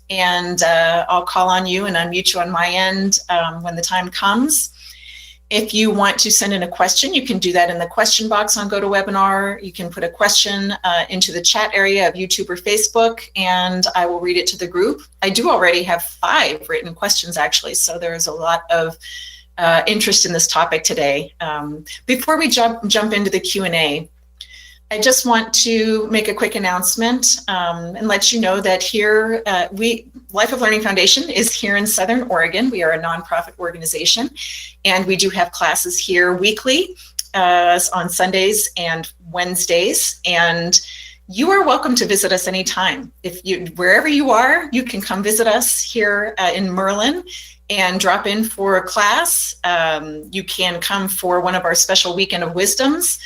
and I'll call on you and unmute you on my end when the time comes. If you want to send in a question, you can do that in the question box on GoToWebinar. You can put a question into the chat area of YouTube or Facebook, and I will read it to the group. I do already have 5 written questions, actually, so there's a lot of interest in this topic today. Before we jump into the Q&A, I just want to make a quick announcement and let you know that here, Life of Learning Foundation is here in Southern Oregon. We are a nonprofit organization, and we do have classes here weekly on Sundays and Wednesdays. And you are welcome to visit us anytime. Wherever you are, you can come visit us here in Merlin and drop in for a class. You can come for one of our special Weekend of Wisdoms.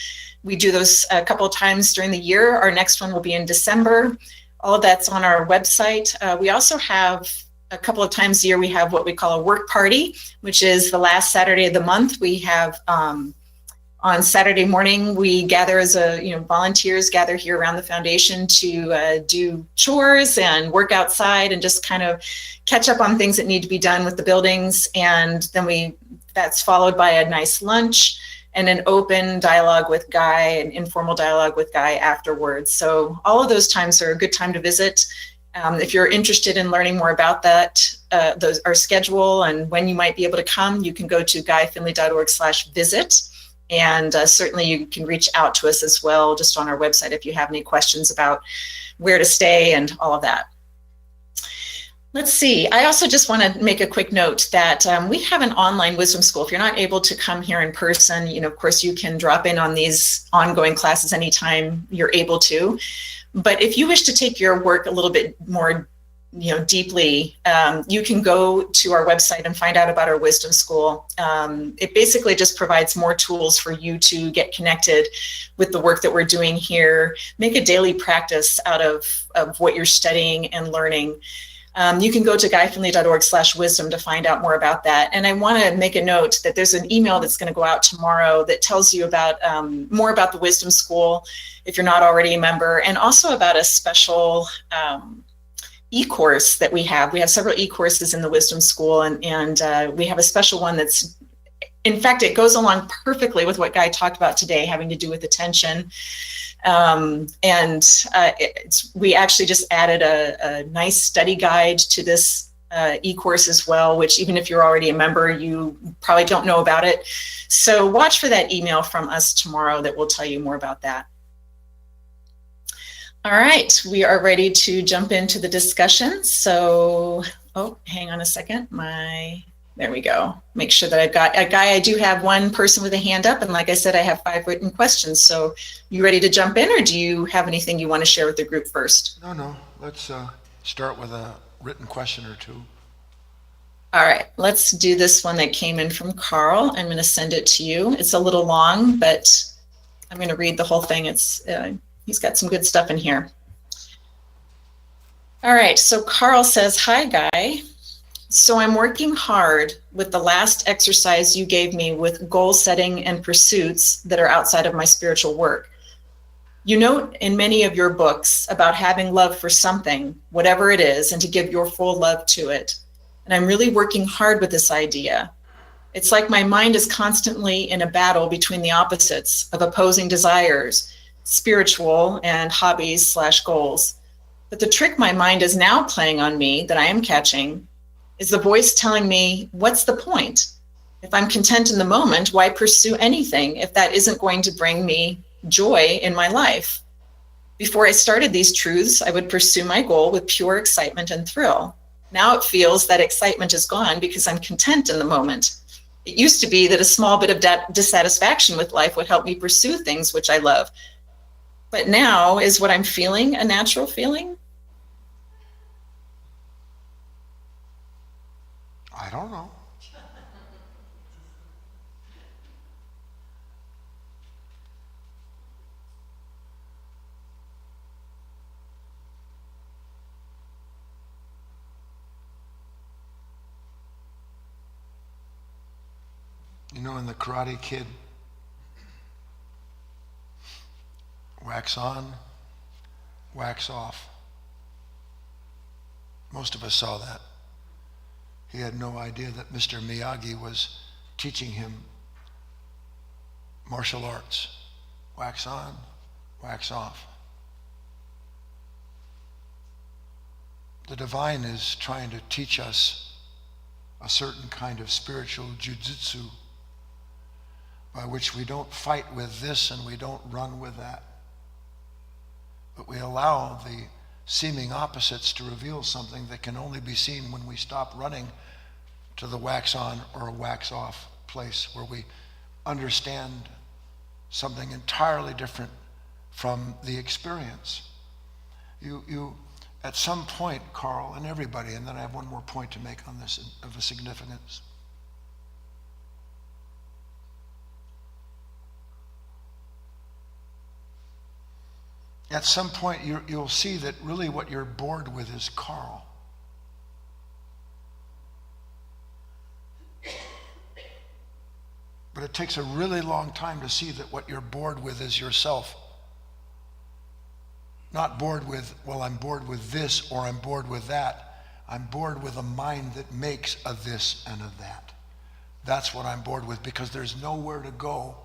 We do those a couple of times during the year. Our next one will be in December. All of that's on our website. We also have a couple of times a year, we have what we call a work party, which is the last Saturday of the month. We have on Saturday morning, we gather as volunteers gather here around the foundation to do chores and work outside and just kind of catch up on things that need to be done with the buildings. And then that's followed by a nice lunch and an open dialogue with Guy, an informal dialogue with Guy afterwards. So all of those times are a good time to visit. If you're interested in learning more about that, our schedule and when you might be able to come, you can go to guyfinley.org/visit. And certainly you can reach out to us as well, just on our website, if you have any questions about where to stay and all of that. Let's see. I also just want to make a quick note that we have an online wisdom school. If you're not able to come here in person, of course, you can drop in on these ongoing classes anytime you're able to. But if you wish to take your work a little bit more, deeply, you can go to our website and find out about our wisdom school. It basically just provides more tools for you to get connected with the work that we're doing here, make a daily practice out of what you're studying and learning. You can go to guyfinley.org/wisdom to find out more about that. And I want to make a note that there's an email that's going to go out tomorrow that tells you about more about the Wisdom School, if you're not already a member, and also about a special e-course that we have. We have several e-courses in the Wisdom School, and we have a special one that's, in fact, it goes along perfectly with what Guy talked about today, having to do with attention. We actually just added a nice study guide to this e-course as well, which even if you're already a member, you probably don't know about it. So watch for that email from us tomorrow that will tell you more about that. All right, we are ready to jump into the discussion. So, hang on a second. There we go. Make sure that I've got a Guy. I do have one person with a hand up, and like I said, I have 5 written questions. So, you ready to jump in, or do you have anything you want to share with the group first? No. Let's start with a written question or two. All right, let's do this one that came in from Carl. I'm going to send it to you. It's a little long, but I'm going to read the whole thing. He's got some good stuff in here. All right, so Carl says, "Hi, Guy. So I'm working hard with the last exercise you gave me with goal setting and pursuits that are outside of my spiritual work. You note in many of your books about having love for something, whatever it is, and to give your full love to it. And I'm really working hard with this idea. It's like my mind is constantly in a battle between the opposites of opposing desires, spiritual and hobbies/goals. But the trick my mind is now playing on me that I am catching is the voice telling me, what's the point? If I'm content in the moment, why pursue anything if that isn't going to bring me joy in my life? Before I started these truths, I would pursue my goal with pure excitement and thrill. Now it feels that excitement is gone because I'm content in the moment. It used to be that a small bit of dissatisfaction with life would help me pursue things which I love. But now, is what I'm feeling a natural feeling?" I don't know. You know, in The Karate Kid, wax on, wax off. Most of us saw that. He had no idea that Mr. Miyagi was teaching him martial arts. Wax on, wax off. The divine is trying to teach us a certain kind of spiritual jujitsu by which we don't fight with this and we don't run with that, but we allow the seeming opposites to reveal something that can only be seen when we stop running to the wax on or a wax off place where we understand something entirely different from the experience. You at some point, Carl, and everybody, and then I have one more point to make on this of a significance. At some point, you'll see that really what you're bored with is Carl. But it takes a really long time to see that what you're bored with is yourself. Not bored with, well, I'm bored with this or I'm bored with that. I'm bored with a mind that makes a this and a that. That's what I'm bored with, because there's nowhere to go.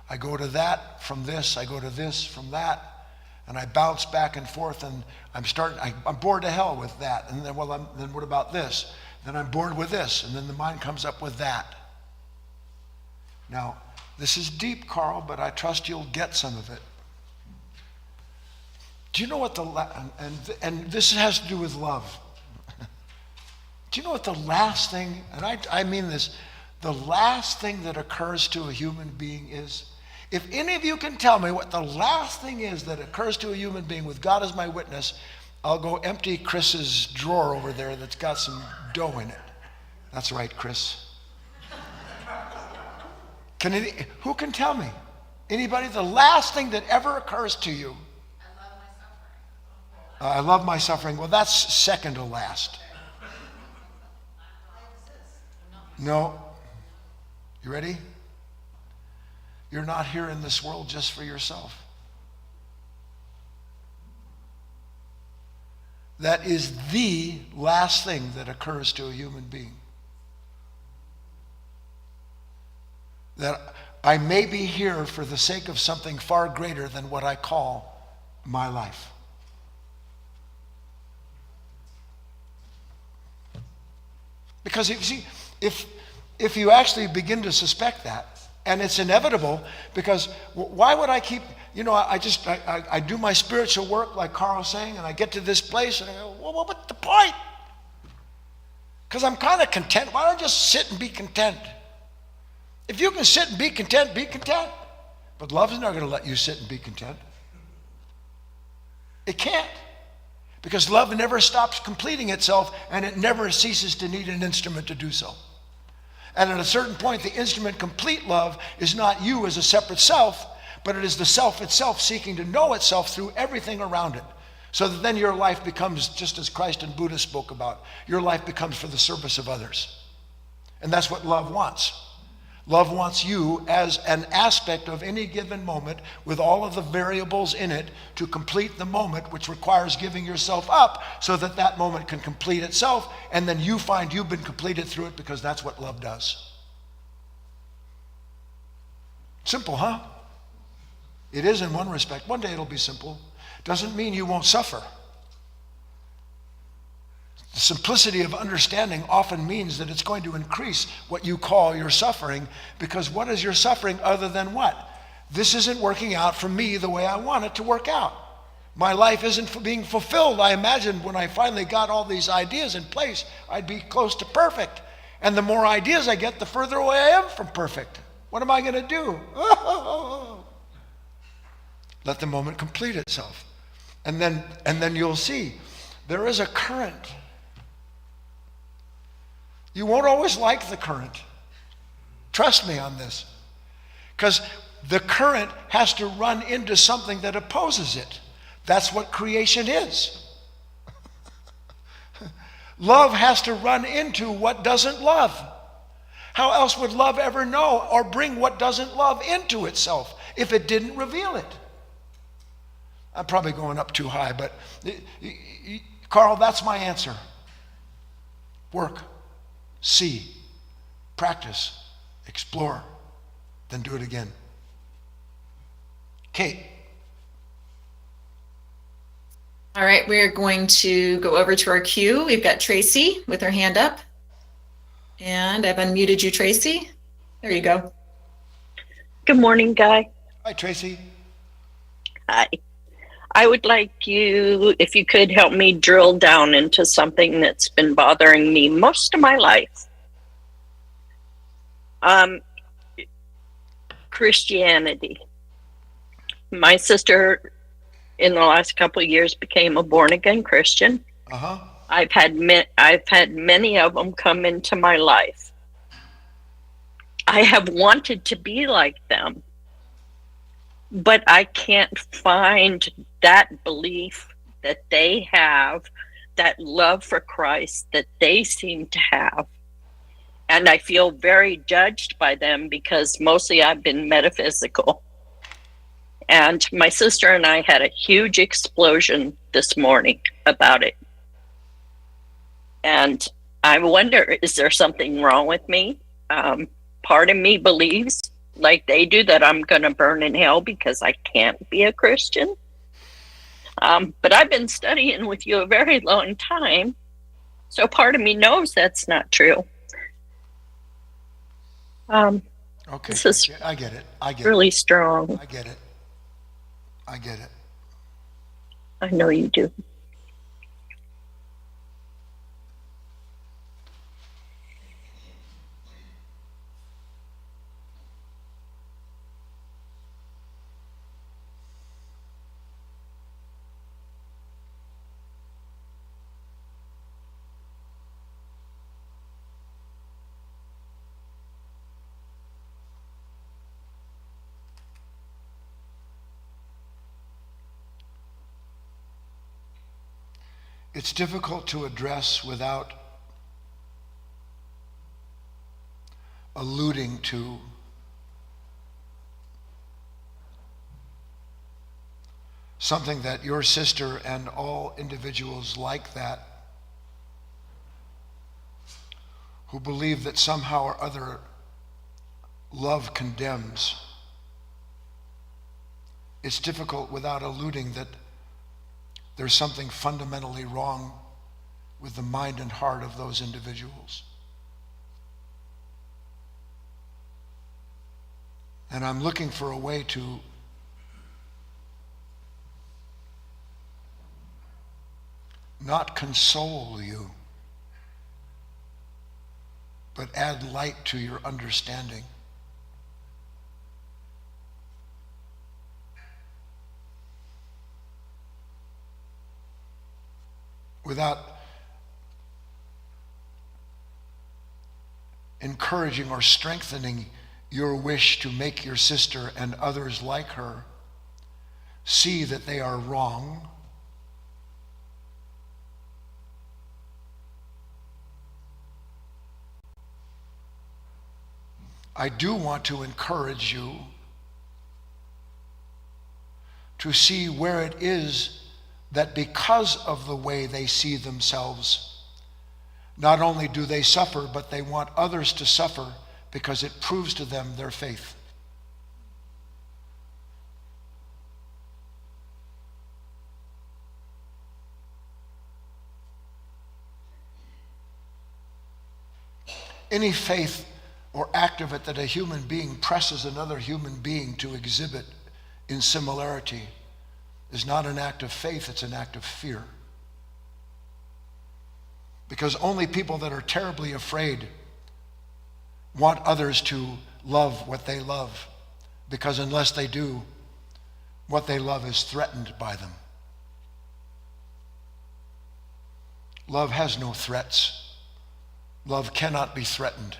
I go to that from this, I go to this from that, and I bounce back and forth, and I'm bored to hell with that. And then, then what about this? Then I'm bored with this, and then the mind comes up with that. Now, this is deep, Carl, but I trust you'll get some of it. Do you know what and this has to do with love. Do you know what the last thing, and I mean this, the last thing that occurs to a human being is? If any of you can tell me what the last thing is that occurs to a human being, with God as my witness, I'll go empty Chris's drawer over there that's got some dough in it. That's right, Chris. Who can tell me? Anybody? The last thing that ever occurs to you? I love my suffering. Well, that's second to last. No. You ready? You're not here in this world just for yourself. That is the last thing that occurs to a human being. That I may be here for the sake of something far greater than what I call my life. Because you see, if you actually begin to suspect that, and it's inevitable, because why would I keep, I do my spiritual work like Carl's saying, and I get to this place and I go, well, what's the point? Because I'm kind of content. Why don't I just sit and be content? If you can sit and be content, be content. But love is not going to let you sit and be content. It can't. Because love never stops completing itself, and it never ceases to need an instrument to do so. And at a certain point, the instrument complete love is not you as a separate self, but it is the self itself seeking to know itself through everything around it. So that then your life becomes, just as Christ and Buddha spoke about, your life becomes for the service of others. And that's what love wants. Love wants you as an aspect of any given moment with all of the variables in it to complete the moment, which requires giving yourself up so that that moment can complete itself, and then you find you've been completed through it, because that's what love does. Simple, huh? It is in one respect. One day it'll be simple. Doesn't mean you won't suffer. The simplicity of understanding often means that it's going to increase what you call your suffering, because what is your suffering other than what? This isn't working out for me the way I want it to work out. My life isn't being fulfilled. I imagined when I finally got all these ideas in place, I'd be close to perfect. And the more ideas I get, the further away I am from perfect. What am I going to do? Let the moment complete itself. And then you'll see there is a current. You won't always like the current. Trust me on this. Because the current has to run into something that opposes it. That's what creation is. Love has to run into what doesn't love. How else would love ever know or bring what doesn't love into itself if it didn't reveal it? I'm probably going up too high, but Carl, that's my answer. Work, see, practice, explore, then do it again. Kate. All right, we're going to go over to our queue. We've got Tracy with her hand up. And I've unmuted you, Tracy. There you go. Good morning, Guy. Hi, Tracy. Hi. I would like you, if you could help me drill down into something that's been bothering me most of my life. Christianity. My sister, in the last couple of years, became a born-again Christian. I've had many of them come into my life. I have wanted to be like them, but I can't find that belief that they have, that love for Christ that they seem to have. And I feel very judged by them because mostly I've been metaphysical. And my sister and I had a huge explosion this morning about it. And I wonder, is there something wrong with me? Part of me believes, like they do, that I'm going to burn in hell because I can't be a Christian. But I've been studying with you a very long time, so part of me knows that's not true. Okay, this is I get it. really strong. I get it. I know you do. It's difficult to address without alluding to something that your sister and all individuals like that who believe that somehow or other love condemns. It's difficult without alluding that there's something fundamentally wrong with the mind and heart of those individuals. And I'm looking for a way to not console you, but add light to your understanding. Without encouraging or strengthening your wish to make your sister and others like her see that they are wrong, I do want to encourage you to see where it is that because of the way they see themselves, not only do they suffer, but they want others to suffer because it proves to them their faith. Any faith or act of it that a human being presses another human being to exhibit in similarity is not an act of faith, it's an act of fear. Because only people that are terribly afraid want others to love what they love, because unless they do, what they love is threatened by them. Love has no threats. Love cannot be threatened.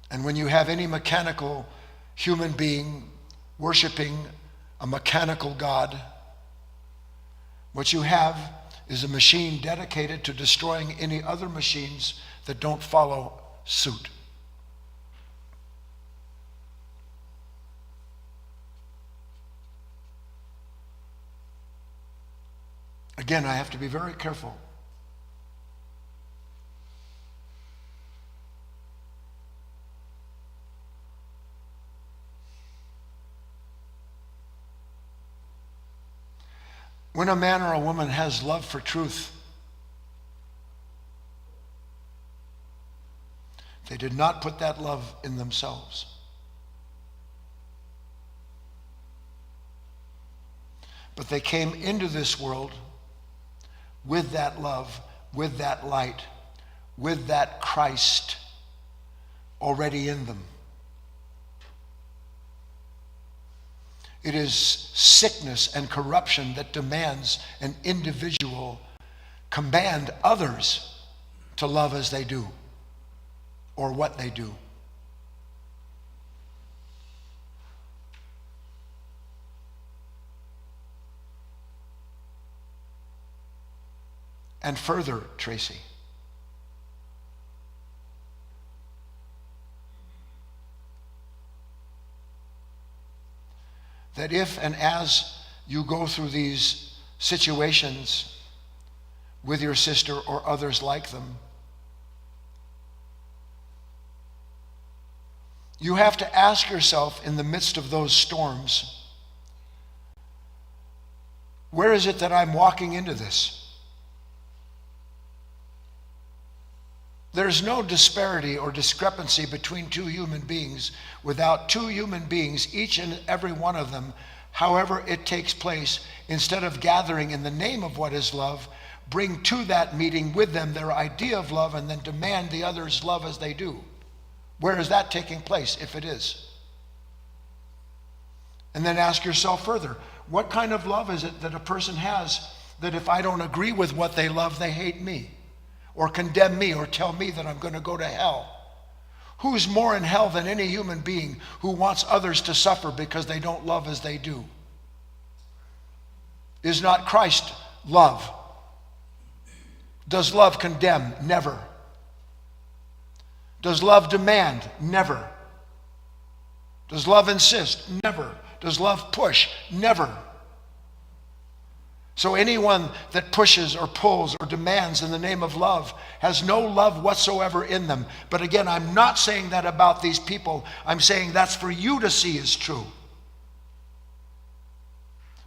And when you have any mechanical human being worshiping a mechanical God, what you have is a machine dedicated to destroying any other machines that don't follow suit. Again, I have to be very careful. When a man or a woman has love for truth, they did not put that love in themselves. But they came into this world with that love, with that light, with that Christ already in them. It is sickness and corruption that demands an individual command others to love as they do or what they do. And further, Tracy, that if and as you go through these situations with your sister or others like them, you have to ask yourself in the midst of those storms, where is it that I'm walking into this? There's no disparity or discrepancy between two human beings without two human beings, each and every one of them, however it takes place, instead of gathering in the name of what is love, bring to that meeting with them their idea of love and then demand the others love as they do. Where is that taking place, if it is? And then ask yourself further, what kind of love is it that a person has that if I don't agree with what they love, they hate me? Or condemn me, or tell me that I'm going to go to hell? Who's more in hell than any human being who wants others to suffer because they don't love as they do? Is not Christ love? Does love condemn? Never. Does love demand? Never. Does love insist? Never. Does love push? Never. So anyone that pushes or pulls or demands in the name of love has no love whatsoever in them. But again, I'm not saying that about these people. I'm saying that's for you to see is true.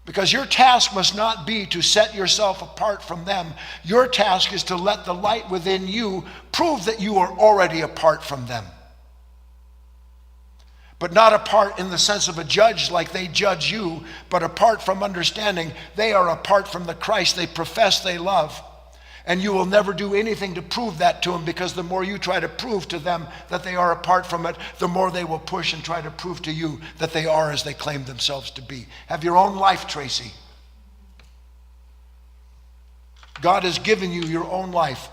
Because your task must not be to set yourself apart from them. Your task is to let the light within you prove that you are already apart from them. But not apart in the sense of a judge like they judge you, but apart from understanding they are apart from the Christ they profess they love. And you will never do anything to prove that to them, because the more you try to prove to them that they are apart from it, the more they will push and try to prove to you that they are as they claim themselves to be. Have your own life, Tracy. God has given you your own life.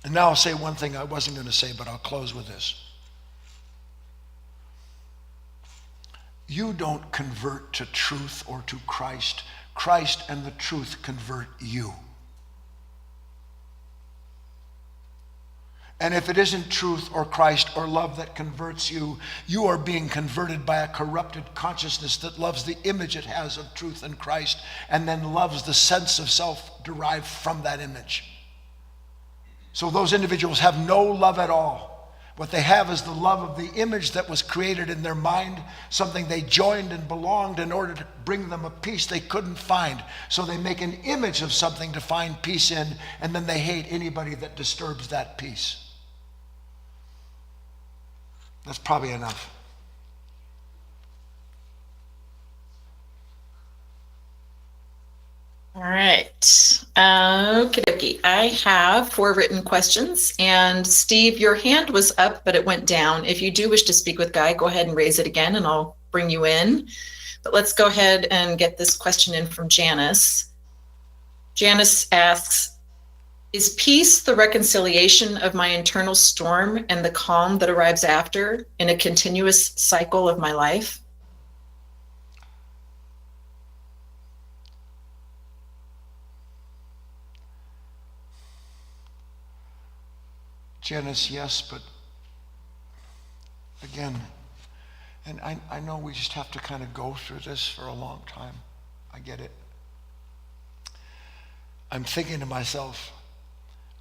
And now I'll say one thing I wasn't going to say, but I'll close with this. You don't convert to truth or to Christ. Christ and the truth convert you. And if it isn't truth or Christ or love that converts you, you are being converted by a corrupted consciousness that loves the image it has of truth and Christ, and then loves the sense of self derived from that image. So those individuals have no love at all. What they have is the love of the image that was created in their mind, something they joined and belonged in order to bring them a peace they couldn't find. So they make an image of something to find peace in, and then they hate anybody that disturbs that peace. That's probably enough. All right. Okie dokie. I have 4 written questions. And Steve, your hand was up, but it went down. If you do wish to speak with Guy, go ahead and raise it again, and I'll bring you in. But let's go ahead and get this question in from Janice. Janice asks, is peace the reconciliation of my internal storm and the calm that arrives after in a continuous cycle of my life? Janice, yes, but again, and I know we just have to kind of go through this for a long time. I get it. I'm thinking to myself,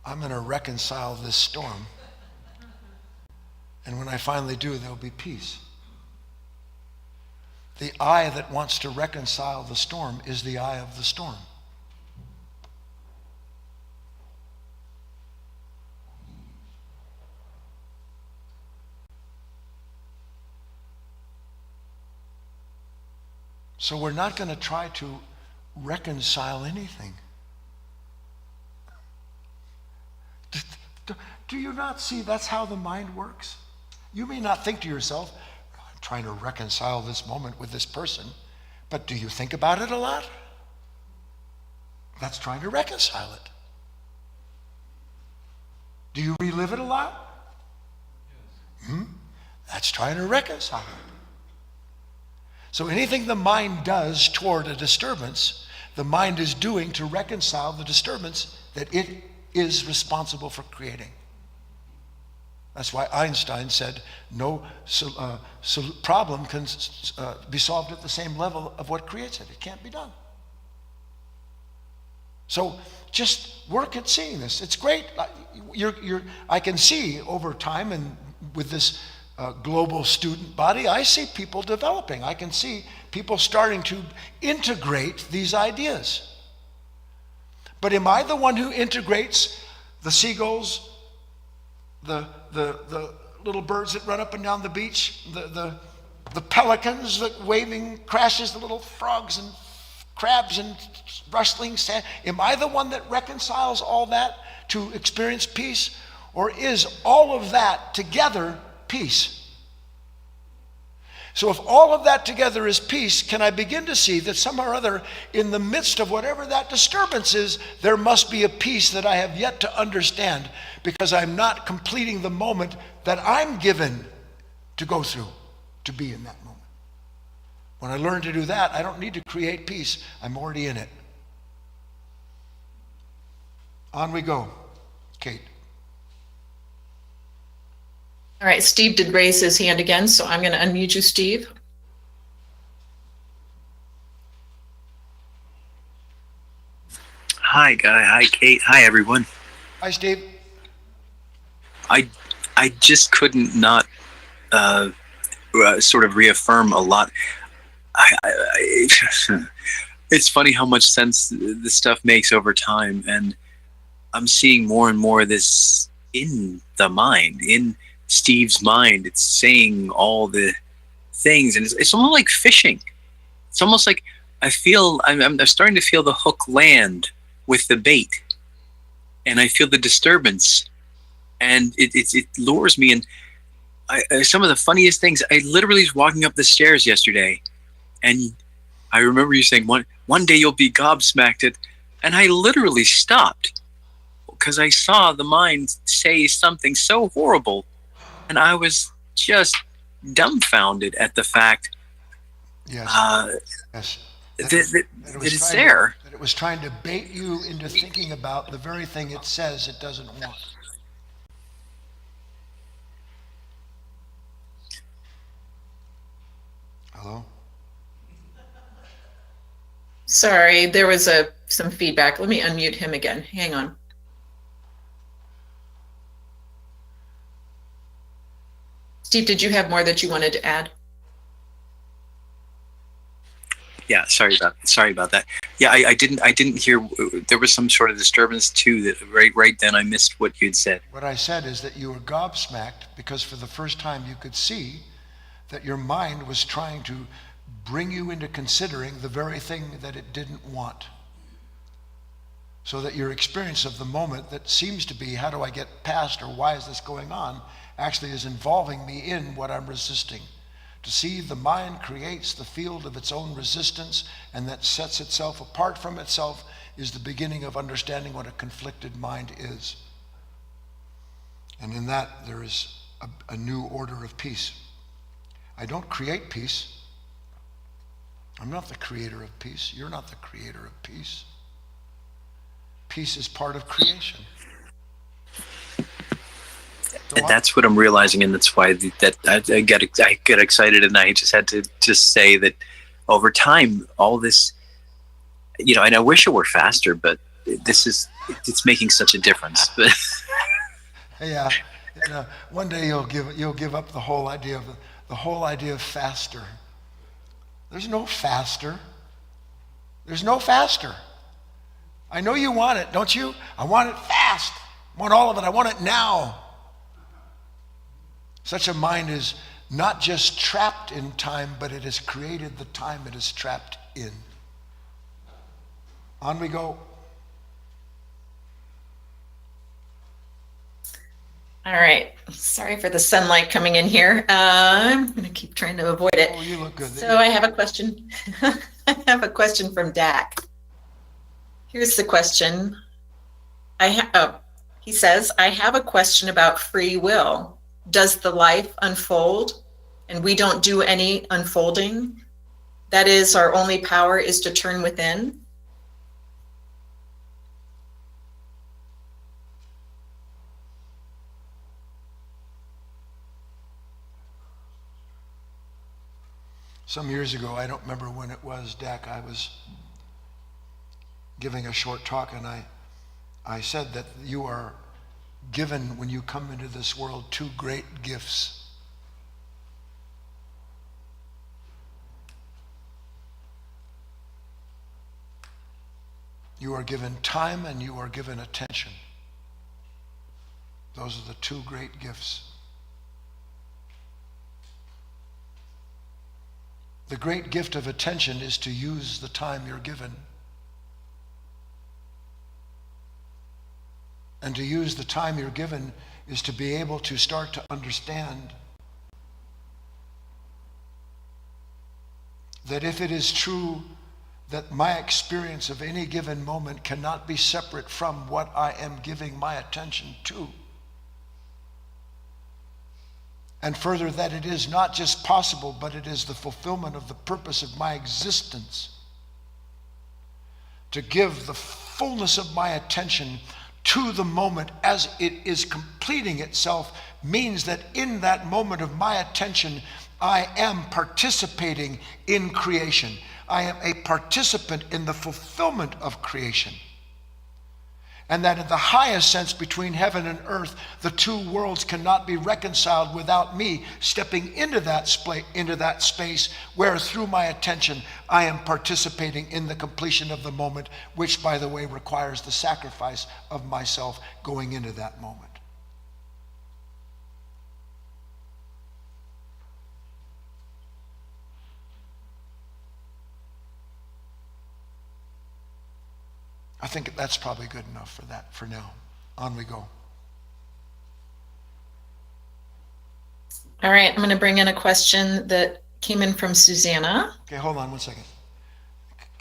I'm going to reconcile this storm. And when I finally do, there'll be peace. The I that wants to reconcile the storm is the I of the storm. So we're not going to try to reconcile anything. Do you not see that's how the mind works? You may not think to yourself, I'm trying to reconcile this moment with this person, but do you think about it a lot? That's trying to reconcile it. Do you relive it a lot? That's trying to reconcile it. So anything the mind does toward a disturbance, the mind is doing to reconcile the disturbance that it is responsible for creating. That's why Einstein said no problem can be solved at the same level of what creates it. It can't be done. So just work at seeing this. It's great. I can see over time, and with this global student body, I see people developing. I can see people starting to integrate these ideas. But am I the one who integrates the seagulls, the little birds that run up and down the beach, the pelicans that waving crashes, the little frogs and crabs and rustling sand? Am I the one that reconciles all that to experience peace? Or is all of that together peace? So if all of that together is peace, can I begin to see that somehow or other, in the midst of whatever that disturbance is, there must be a peace that I have yet to understand, because I'm not completing the moment that I'm given to go through, to be in that moment. When I learn to do that, I don't need to create peace. I'm already in it. On we go. Kate. All right, Steve did raise his hand again, so I'm going to unmute you, Steve. Hi, Guy. Hi, Kate. Hi, everyone. Hi, Steve. I just couldn't not sort of reaffirm a lot. It's funny how much sense this stuff makes over time, and I'm seeing more and more of this in the mind, in Steve's mind. It's saying all the things, and it's almost like fishing. It's almost like I'm starting to feel the hook land with the bait, and I feel the disturbance, and it lures me. And some of the funniest things, I literally was walking up the stairs yesterday, and I remember you saying one day you'll be gobsmacked, and I literally stopped because I saw the mind say something so horrible. And I was just dumbfounded at the fact Yes. Yes. that it's there. That it was trying to bait you into thinking about the very thing it says it doesn't want. Hello? Sorry, there was some feedback. Let me unmute him again. Hang on. Steve, did you have more that you wanted to add? Yeah, sorry about that. Yeah, I didn't hear. There was some sort of disturbance too. That right then I missed what you'd said. What I said is that you were gobsmacked because for the first time you could see that your mind was trying to bring you into considering the very thing that it didn't want. So that your experience of the moment that seems to be, how do I get past, or why is this going on, actually is involving me in what I'm resisting. To see the mind creates the field of its own resistance, and that sets itself apart from itself, is the beginning of understanding what a conflicted mind is. And in that there is a new order of peace. I don't create peace. I'm not the creator of peace. You're not the creator of peace. Peace is part of creation. And that's what I'm realizing, and that's why I get excited, and I just had to just say that over time, all this, and I wish it were faster, but it's making such a difference. Yeah, one day you'll give up the whole idea of faster. There's no faster. There's no faster. I know you want it, don't you? I want it fast. I want all of it. I want it now. Such a mind is not just trapped in time, but it has created the time it is trapped in. On we go. All right. Sorry for the sunlight coming in here. I'm going to keep trying to avoid it. Oh, you look good. So I have a question. I have a question from Dak. Here's the question. He says, I have a question about free will. Does the life unfold and we don't do any unfolding? That is, our only power is to turn within? Some years ago, I don't remember when it was, Dak, I was giving a short talk, and I said that you are given, when you come into this world, two great gifts. You are given time and you are given attention. Those are the two great gifts. The great gift of attention is to use the time you're given. And to use the time you're given is to be able to start to understand that if it is true that my experience of any given moment cannot be separate from what I am giving my attention to, and further, that it is not just possible, but it is the fulfillment of the purpose of my existence to give the fullness of my attention to the moment as it is completing itself, means that in that moment of my attention, I am participating in creation. I am a participant in the fulfillment of creation. And that in the highest sense, between heaven and earth, the two worlds cannot be reconciled without me stepping into that space where through my attention I am participating in the completion of the moment, which, by the way, requires the sacrifice of myself going into that moment. I think that's probably good enough for that for now. On we go. All right, I'm going to bring in a question that came in from Susanna. Okay, hold on one second.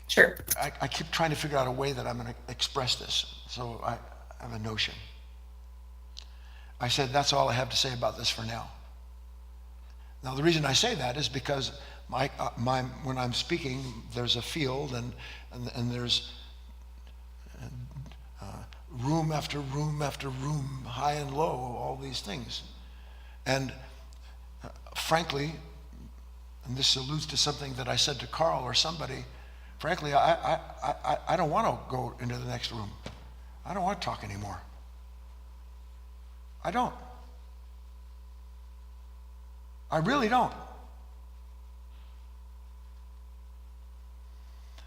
Sure. I keep trying to figure out a way that I'm going to express this, so I have a notion. I said that's all I have to say about this for now. Now the reason I say that is because when I'm speaking, there's a field and there's room after room after room, high and low, all these things. And frankly, and this alludes to something that I said to Carl or somebody, frankly, I don't want to go into the next room. I don't want to talk anymore. I don't. I really don't.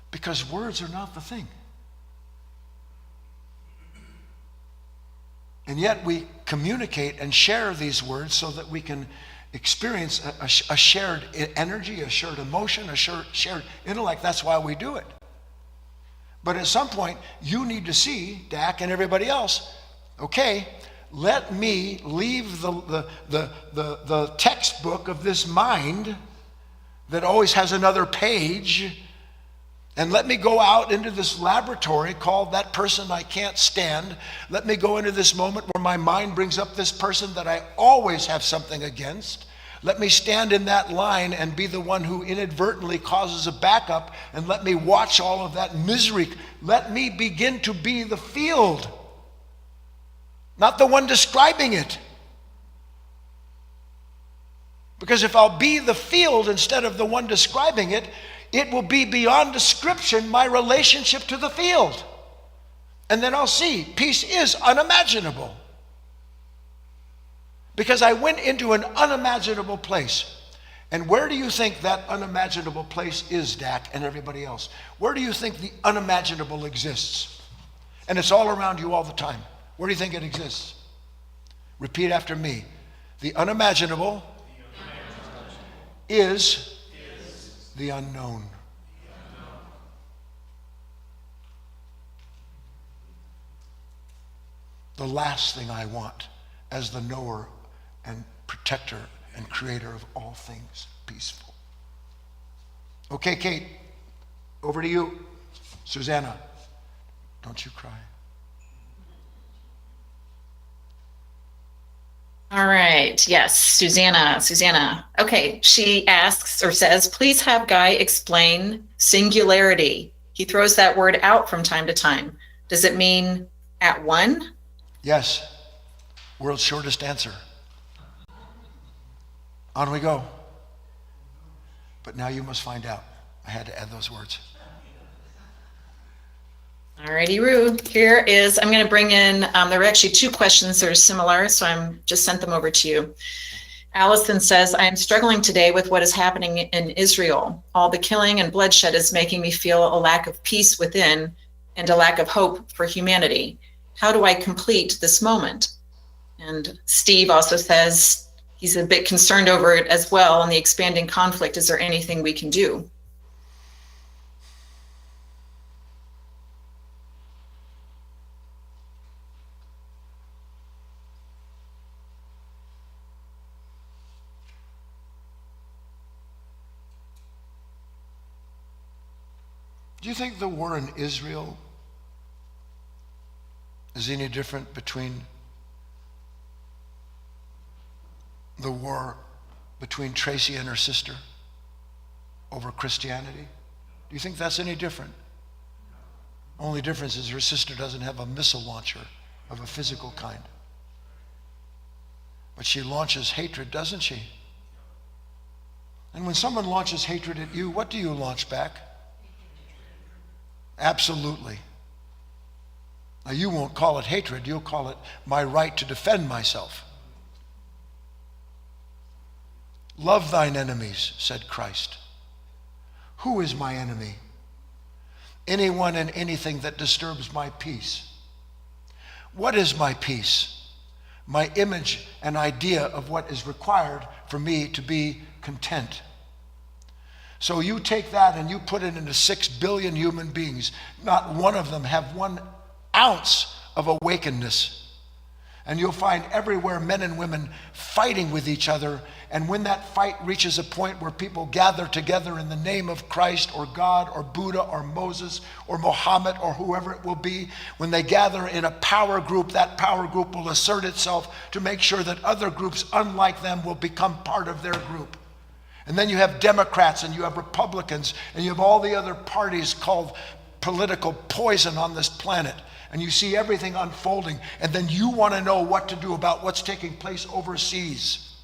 Because words are not the thing. And yet we communicate and share these words so that we can experience a shared energy, a shared emotion, a shared intellect. That's why we do it. But at some point, you need to see, Dak and everybody else, okay, let me leave the textbook of this mind that always has another page, and let me go out into this laboratory called that person I can't stand. Let me go into this moment where my mind brings up this person that I always have something against. Let me stand in that line and be the one who inadvertently causes a backup, and let me watch all of that misery. Let me begin to be the field, not the one describing it. Because if I'll be the field instead of the one describing it, it will be beyond description my relationship to the field. And then I'll see peace is unimaginable. Because I went into an unimaginable place. And where do you think that unimaginable place is, Dak, and everybody else? Where do you think the unimaginable exists? And it's all around you all the time. Where do you think it exists? Repeat after me. The unimaginable is the unknown. The last thing I want as the knower and protector and creator of all things peaceful. Okay, Kate, over to you. Susanna, don't you cry. All right. Yes, Susanna. Okay, she asks or says, please have Guy explain singularity. He throws that word out from time to time. Does it mean at one? Yes. World's shortest answer. On we go. But now you must find out. I had to add those words. All righty, Rue. Here is, I'm going to bring in, there were actually two questions that are similar, so I'm just sent them over to you. Allison says, I am struggling today with what is happening in Israel. All the killing and bloodshed is making me feel a lack of peace within and a lack of hope for humanity. How do I complete this moment? And Steve also says he's a bit concerned over it as well and the expanding conflict. Is there anything we can do? Do you think the war in Israel is any different between the war between Tracy and her sister over Christianity? Do you think that's any different? Only difference is her sister doesn't have a missile launcher of a physical kind. But she launches hatred, doesn't she? And when someone launches hatred at you, what do you launch back? Absolutely. Now you won't call it hatred, you'll call it my right to defend myself. Love thine enemies, said Christ. Who is my enemy? Anyone and anything that disturbs my peace. What is my peace? My image and idea of what is required for me to be content. So you take that and you put it into 6 billion human beings. Not one of them have 1 ounce of awakenedness. And you'll find everywhere men and women fighting with each other. And when that fight reaches a point where people gather together in the name of Christ or God or Buddha or Moses or Muhammad or whoever it will be, when they gather in a power group, that power group will assert itself to make sure that other groups unlike them will become part of their group. And then you have Democrats and you have Republicans and you have all the other parties called political poison on this planet. And you see everything unfolding. And then you want to know what to do about what's taking place overseas.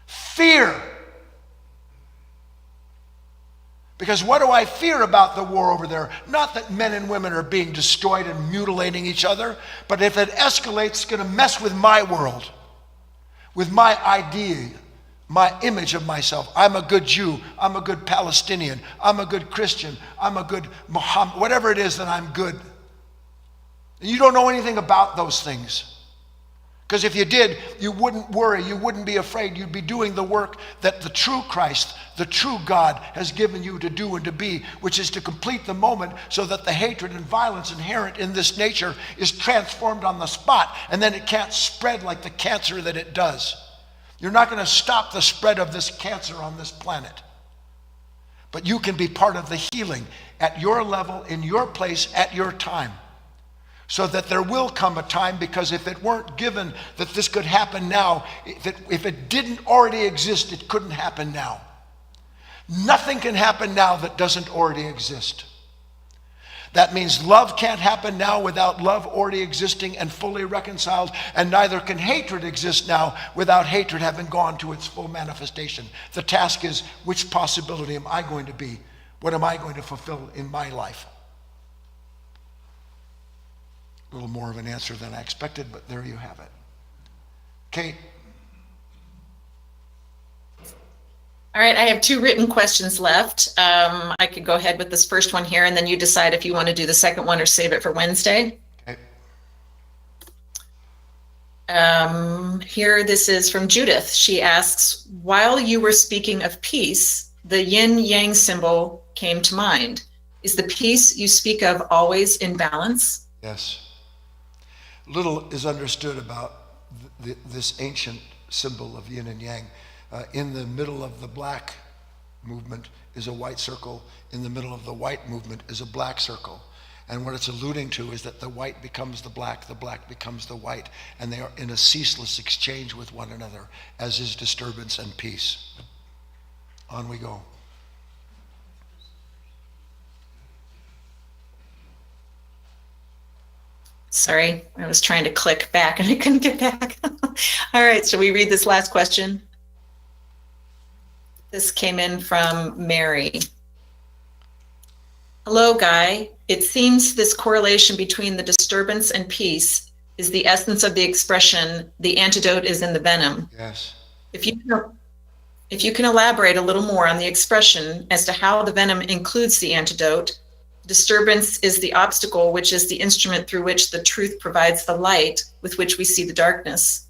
Fear. Because what do I fear about the war over there? Not that men and women are being destroyed and mutilating each other, but if it escalates, it's going to mess with my world. With my idea, my image of myself. I'm a good Jew. I'm a good Palestinian. I'm a good Christian. I'm a good Muhammad. Whatever it is that I'm good. And you don't know anything about those things. Because if you did, you wouldn't worry. You wouldn't be afraid. You'd be doing the work that the true Christ, the true God has given you to do and to be, which is to complete the moment so that the hatred and violence inherent in this nature is transformed on the spot, and then it can't spread like the cancer that it does. You're not going to stop the spread of this cancer on this planet. But you can be part of the healing at your level, in your place, at your time. So that there will come a time, because if it weren't given that this could happen now, if it didn't already exist, it couldn't happen now. Nothing can happen now that doesn't already exist. That means love can't happen now without love already existing and fully reconciled, and neither can hatred exist now without hatred having gone to its full manifestation. The task is, which possibility am I going to be? What am I going to fulfill in my life? A little more of an answer than I expected, but there you have it. Kate? All right, I have 2 written questions left. I could go ahead with this first one here, and then you decide if you want to do the second one or save it for Wednesday. Okay. Here, this is from Judith. She asks, while you were speaking of peace, the yin-yang symbol came to mind. Is the peace you speak of always in balance? Yes. Little is understood about this ancient symbol of yin and yang. In the middle of the black movement is a white circle. In the middle of the white movement is a black circle. And what it's alluding to is that the white becomes the black becomes the white, and they are in a ceaseless exchange with one another, as is disturbance and peace. On we go. Sorry, I was trying to click back and I couldn't get back. All right, shall we read this last question? This came in from Mary. Hello, Guy. It seems this correlation between the disturbance and peace is the essence of the expression, the antidote is in the venom. Yes. If you can elaborate a little more on the expression as to how the venom includes the antidote, disturbance is the obstacle, which is the instrument through which the truth provides the light with which we see the darkness.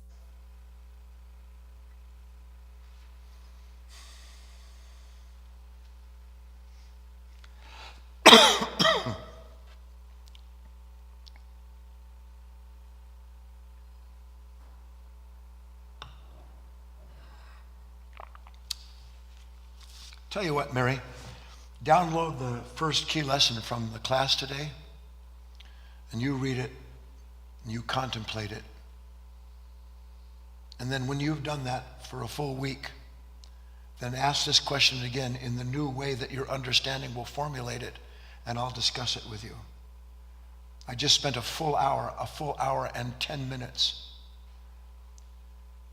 Tell you what, Mary, download the first key lesson from the class today, and you read it, and you contemplate it. And then when you've done that for a full week, then ask this question again in the new way that your understanding will formulate it, and I'll discuss it with you. I just spent a full hour and 10 minutes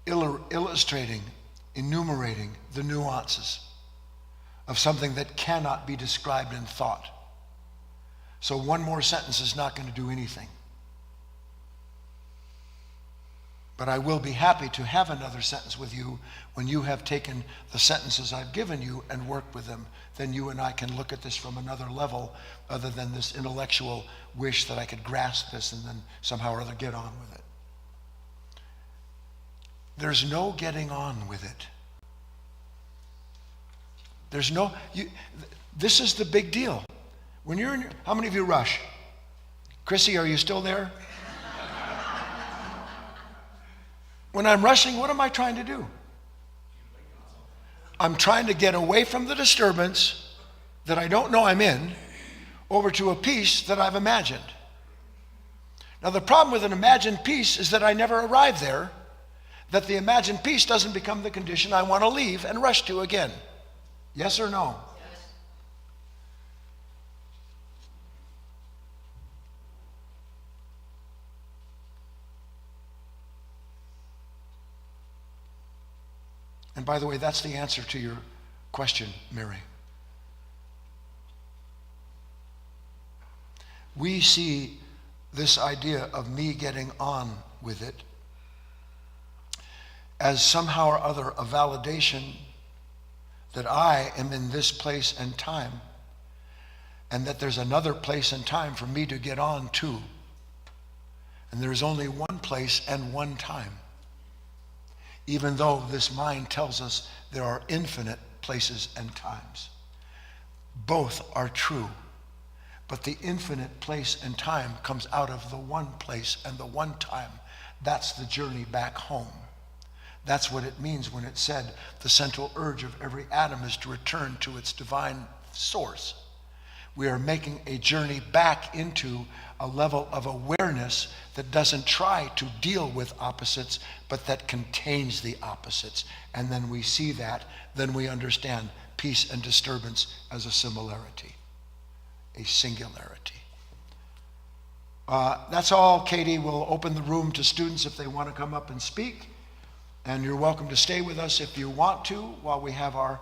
illustrating, enumerating the nuances of something that cannot be described in thought. So one more sentence is not going to do anything. But I will be happy to have another sentence with you when you have taken the sentences I've given you and worked with them. Then you and I can look at this from another level other than this intellectual wish that I could grasp this and then somehow or other get on with it. There's no getting on with it. There's no, this is the big deal. When you're in, how many of you rush? Chrissy, are you still there? When I'm rushing, what am I trying to do? I'm trying to get away from the disturbance that I don't know I'm in over to a peace that I've imagined. Now the problem with an imagined peace is that I never arrive there, that the imagined peace doesn't become the condition I want to leave and rush to again. Yes or no? Yes. And by the way, that's the answer to your question, Mary. We see this idea of me getting on with it as somehow or other a validation that I am in this place and time, and that there's another place and time for me to get on to. And there's only one place and one time, even though this mind tells us there are infinite places and times. Both are true, but the infinite place and time comes out of the one place and the one time. That's the journey back home. That's what it means when it said the central urge of every atom is to return to its divine source. We are making a journey back into a level of awareness that doesn't try to deal with opposites, but that contains the opposites. And then we see that, then we understand peace and disturbance as a similarity, a singularity. That's all, Katie. We'll open the room to students if they want to come up and speak. And you're welcome to stay with us if you want to while we have our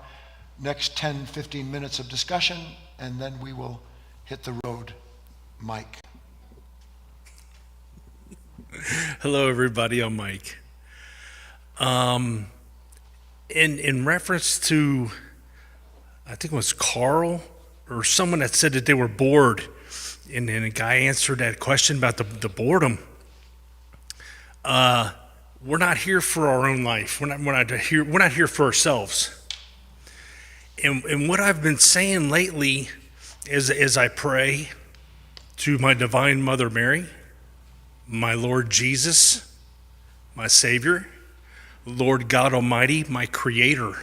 next 10, 15 minutes of discussion, and then we will hit the road. Mike. Hello, everybody. I'm Mike. In reference to, I think it was Carl or someone that said that they were bored, and then a guy answered that question about the boredom. We're not here for our own life. We're not here for ourselves. And what I've been saying lately is, as I pray to my Divine Mother Mary, my Lord Jesus, my Savior, Lord God Almighty, my Creator.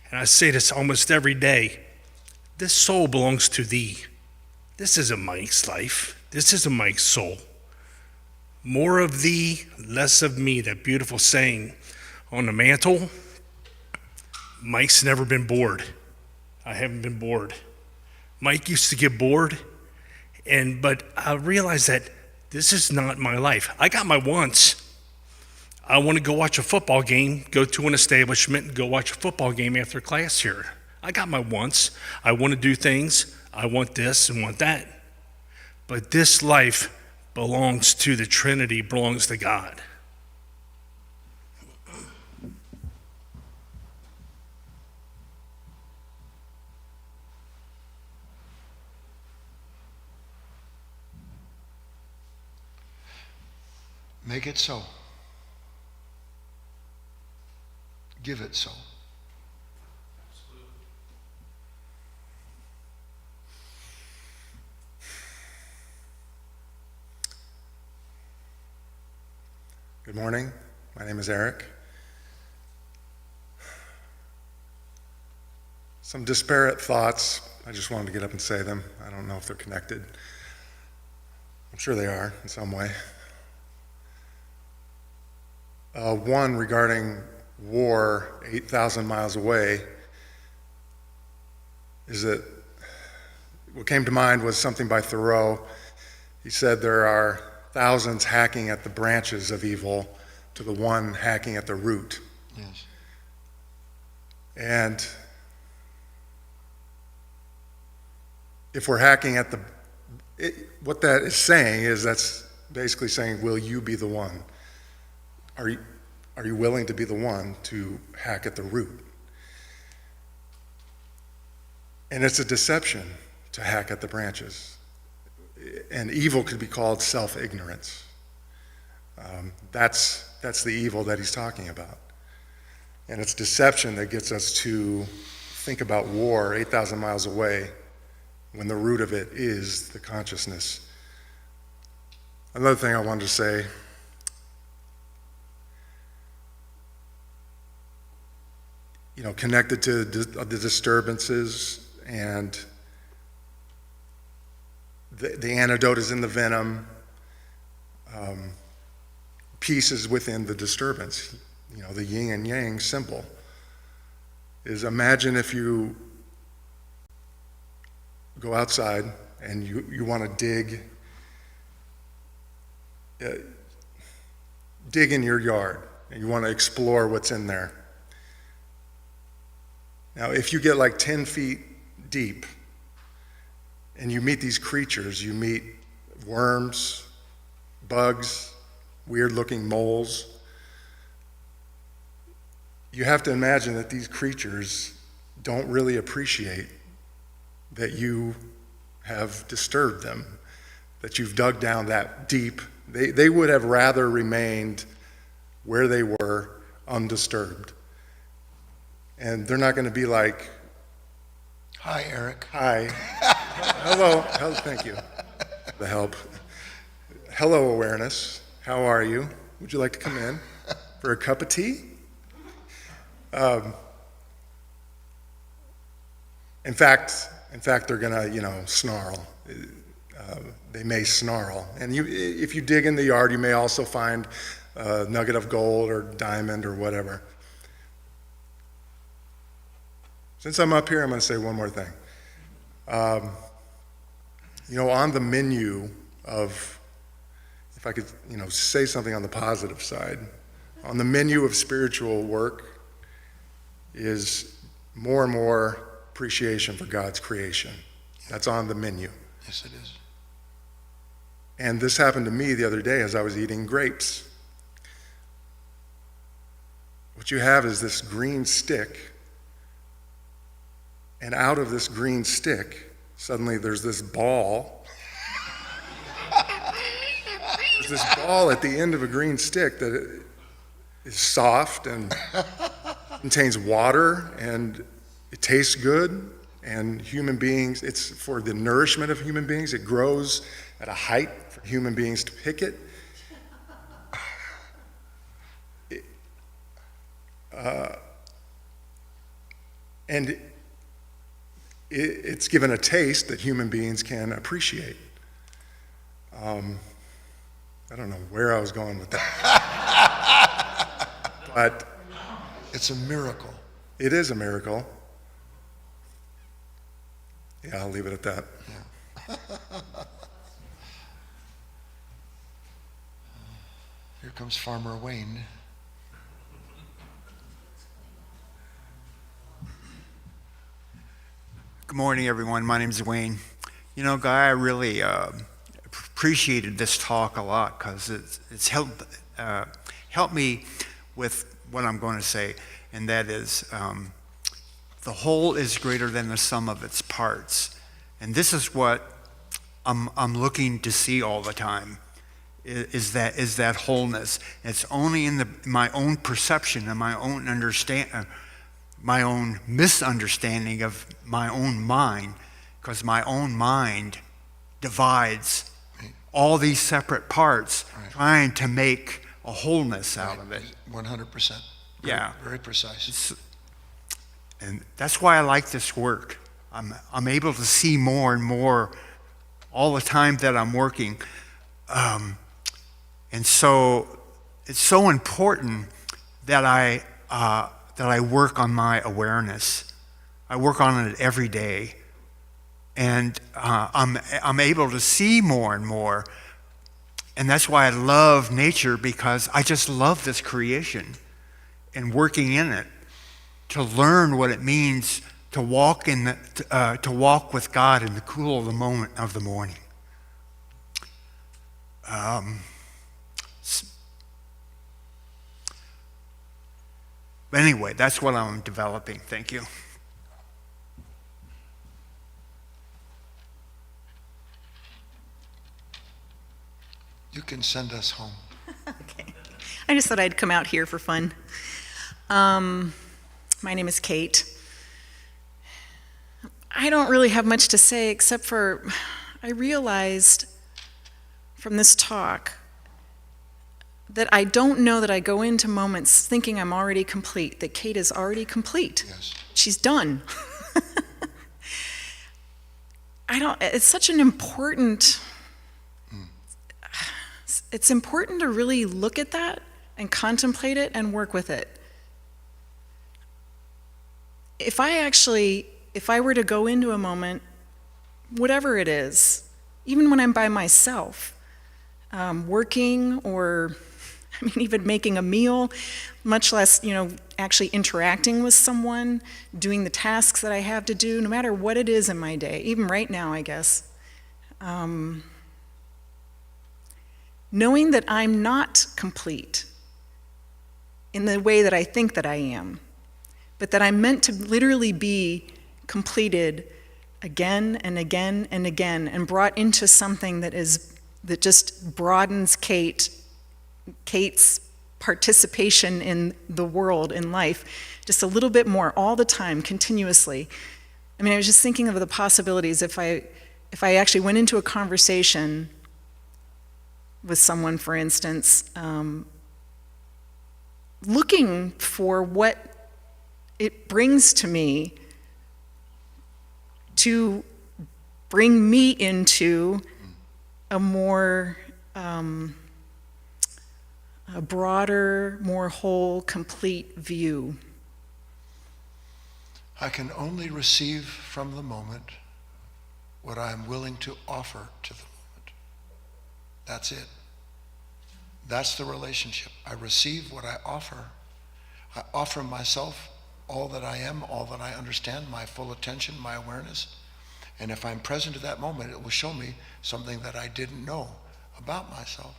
And I say this almost every day. This soul belongs to Thee. This isn't Mike's life. This isn't Mike's soul. More of Thee, less of me, that beautiful saying on the mantle. Mike's never been bored. I haven't been bored. Mike used to get bored, but I realized that this is not my life. I got my wants. I want to go watch a football game, go to an establishment, and go watch a football game after class here. I got my wants. I want to do things. I want this and want that. But this life belongs to the Trinity, belongs to God. Make it so. Give it so. Good morning. My name is Eric. Some disparate thoughts. I just wanted to get up and say them. I don't know if they're connected. I'm sure they are in some way. One regarding war 8,000 miles away is that what came to mind was something by Thoreau. He said there are thousands hacking at the branches of evil to the one hacking at the root. Yes. And if we're hacking at what that is saying is that's basically saying, will you be the one? Are you willing to be the one to hack at the root? And it's a deception to hack at the branches. And evil could be called self-ignorance. That's the evil that he's talking about. And it's deception that gets us to think about war 8,000 miles away when the root of it is the consciousness. Another thing I wanted to say, connected to the disturbances, and the antidote is in the venom, peace is within the disturbance. The yin and yang symbol is, imagine if you go outside and you want to dig in your yard, and you want to explore what's in there. Now, if you get like 10 feet deep and you meet these creatures, you meet worms, bugs, weird-looking moles, you have to imagine that these creatures don't really appreciate that you have disturbed them, that you've dug down that deep. They would have rather remained where they were, undisturbed. And they're not going to be like, Hi, Eric. hi, hello, thank you for the help. Hello, awareness, how are you? Would you like to come in for a cup of tea? In fact, they're going to, snarl. They may snarl. And if you dig in the yard, you may also find a nugget of gold or diamond or whatever. Since I'm up here, I'm going to say one more thing. On the menu of if I could, say something on the positive side, on the menu of spiritual work is more and more appreciation for God's creation. That's on the menu. Yes, it is. And this happened to me the other day as I was eating grapes. What you have is this green stick, and out of this green stick, suddenly there's this ball. There's this ball at the end of a green stick that is soft and contains water, and it tastes good, and human beings, it's for the nourishment of human beings. It grows at a height for human beings to pick it. And it's given a taste that human beings can appreciate. I don't know where I was going with that. But it's a miracle. It is a miracle. Yeah, I'll leave it at that. Yeah. Here comes Farmer Wayne. Good morning, everyone. My name is Wayne. Guy, I really appreciated this talk a lot because it's helped me with what I'm going to say, and that is the whole is greater than the sum of its parts. And this is what I'm looking to see all the time, is that wholeness. It's only in my own perception and my own my own misunderstanding of my own mind, because my own mind divides all these separate parts, trying to make a wholeness out of it. 100%. Yeah. Very precise. And that's why I like this work. I'm able to see more and more all the time that I'm working. And so it's so important that I work on my awareness. I work on it every day, and I'm able to see more and more, and that's why I love nature, because I just love this creation and working in it, to learn what it means to walk to walk with God in the cool of the moment of the morning. But anyway, that's what I'm developing. Thank you. You can send us home. Okay. I just thought I'd come out here for fun. My name is Kate. I don't really have much to say except for I realized from this talk that I don't know that I go into moments thinking I'm already complete, that Kate is already complete. Yes. She's done. It's such an important, it's important to really look at that and contemplate it and work with it. If I were to go into a moment, whatever it is, even when I'm by myself, working or even making a meal, much less, actually interacting with someone, doing the tasks that I have to do, no matter what it is in my day, even right now, I guess. Knowing that I'm not complete in the way that I think that I am, but that I'm meant to literally be completed again and again and again, and brought into something that just broadens Kate's participation in the world, in life, just a little bit more, all the time, continuously. I was just thinking of the possibilities if I actually went into a conversation with someone, for instance, looking for what it brings to me to bring me into a more a broader, more whole, complete view. I can only receive from the moment what I am willing to offer to the moment. That's it. That's the relationship. I receive what I offer. I offer myself all that I am, all that I understand, my full attention, my awareness. And if I'm present at that moment, it will show me something that I didn't know about myself.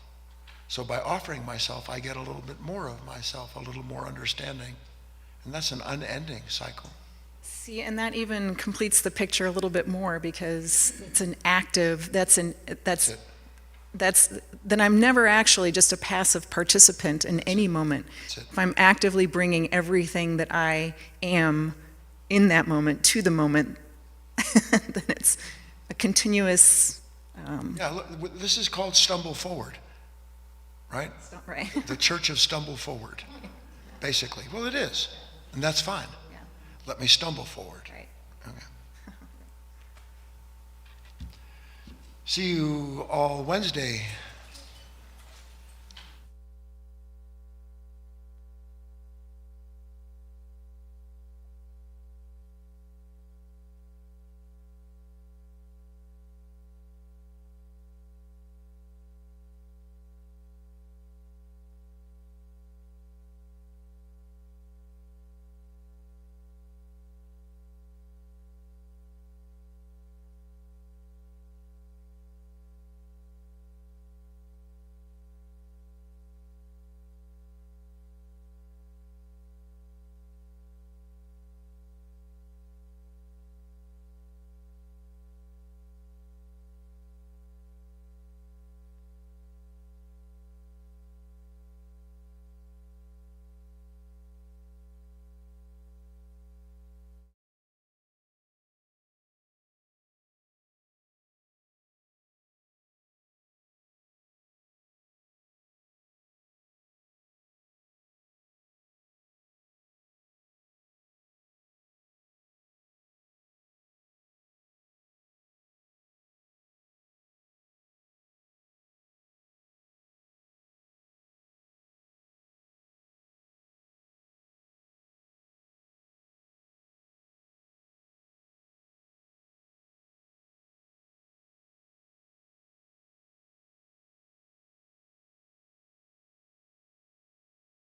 So by offering myself, I get a little bit more of myself, a little more understanding. And that's an unending cycle. See, and that even completes the picture a little bit more, because it's an active, then I'm never actually just a passive participant in any moment. If I'm actively bringing everything that I am in that moment to the moment, then it's a continuous. Yeah, look, this is called stumble forward, right? Right. The church of stumble forward, basically. Well, it is, and that's fine. Yeah. Let me stumble forward. Right. Okay. See you all Wednesday.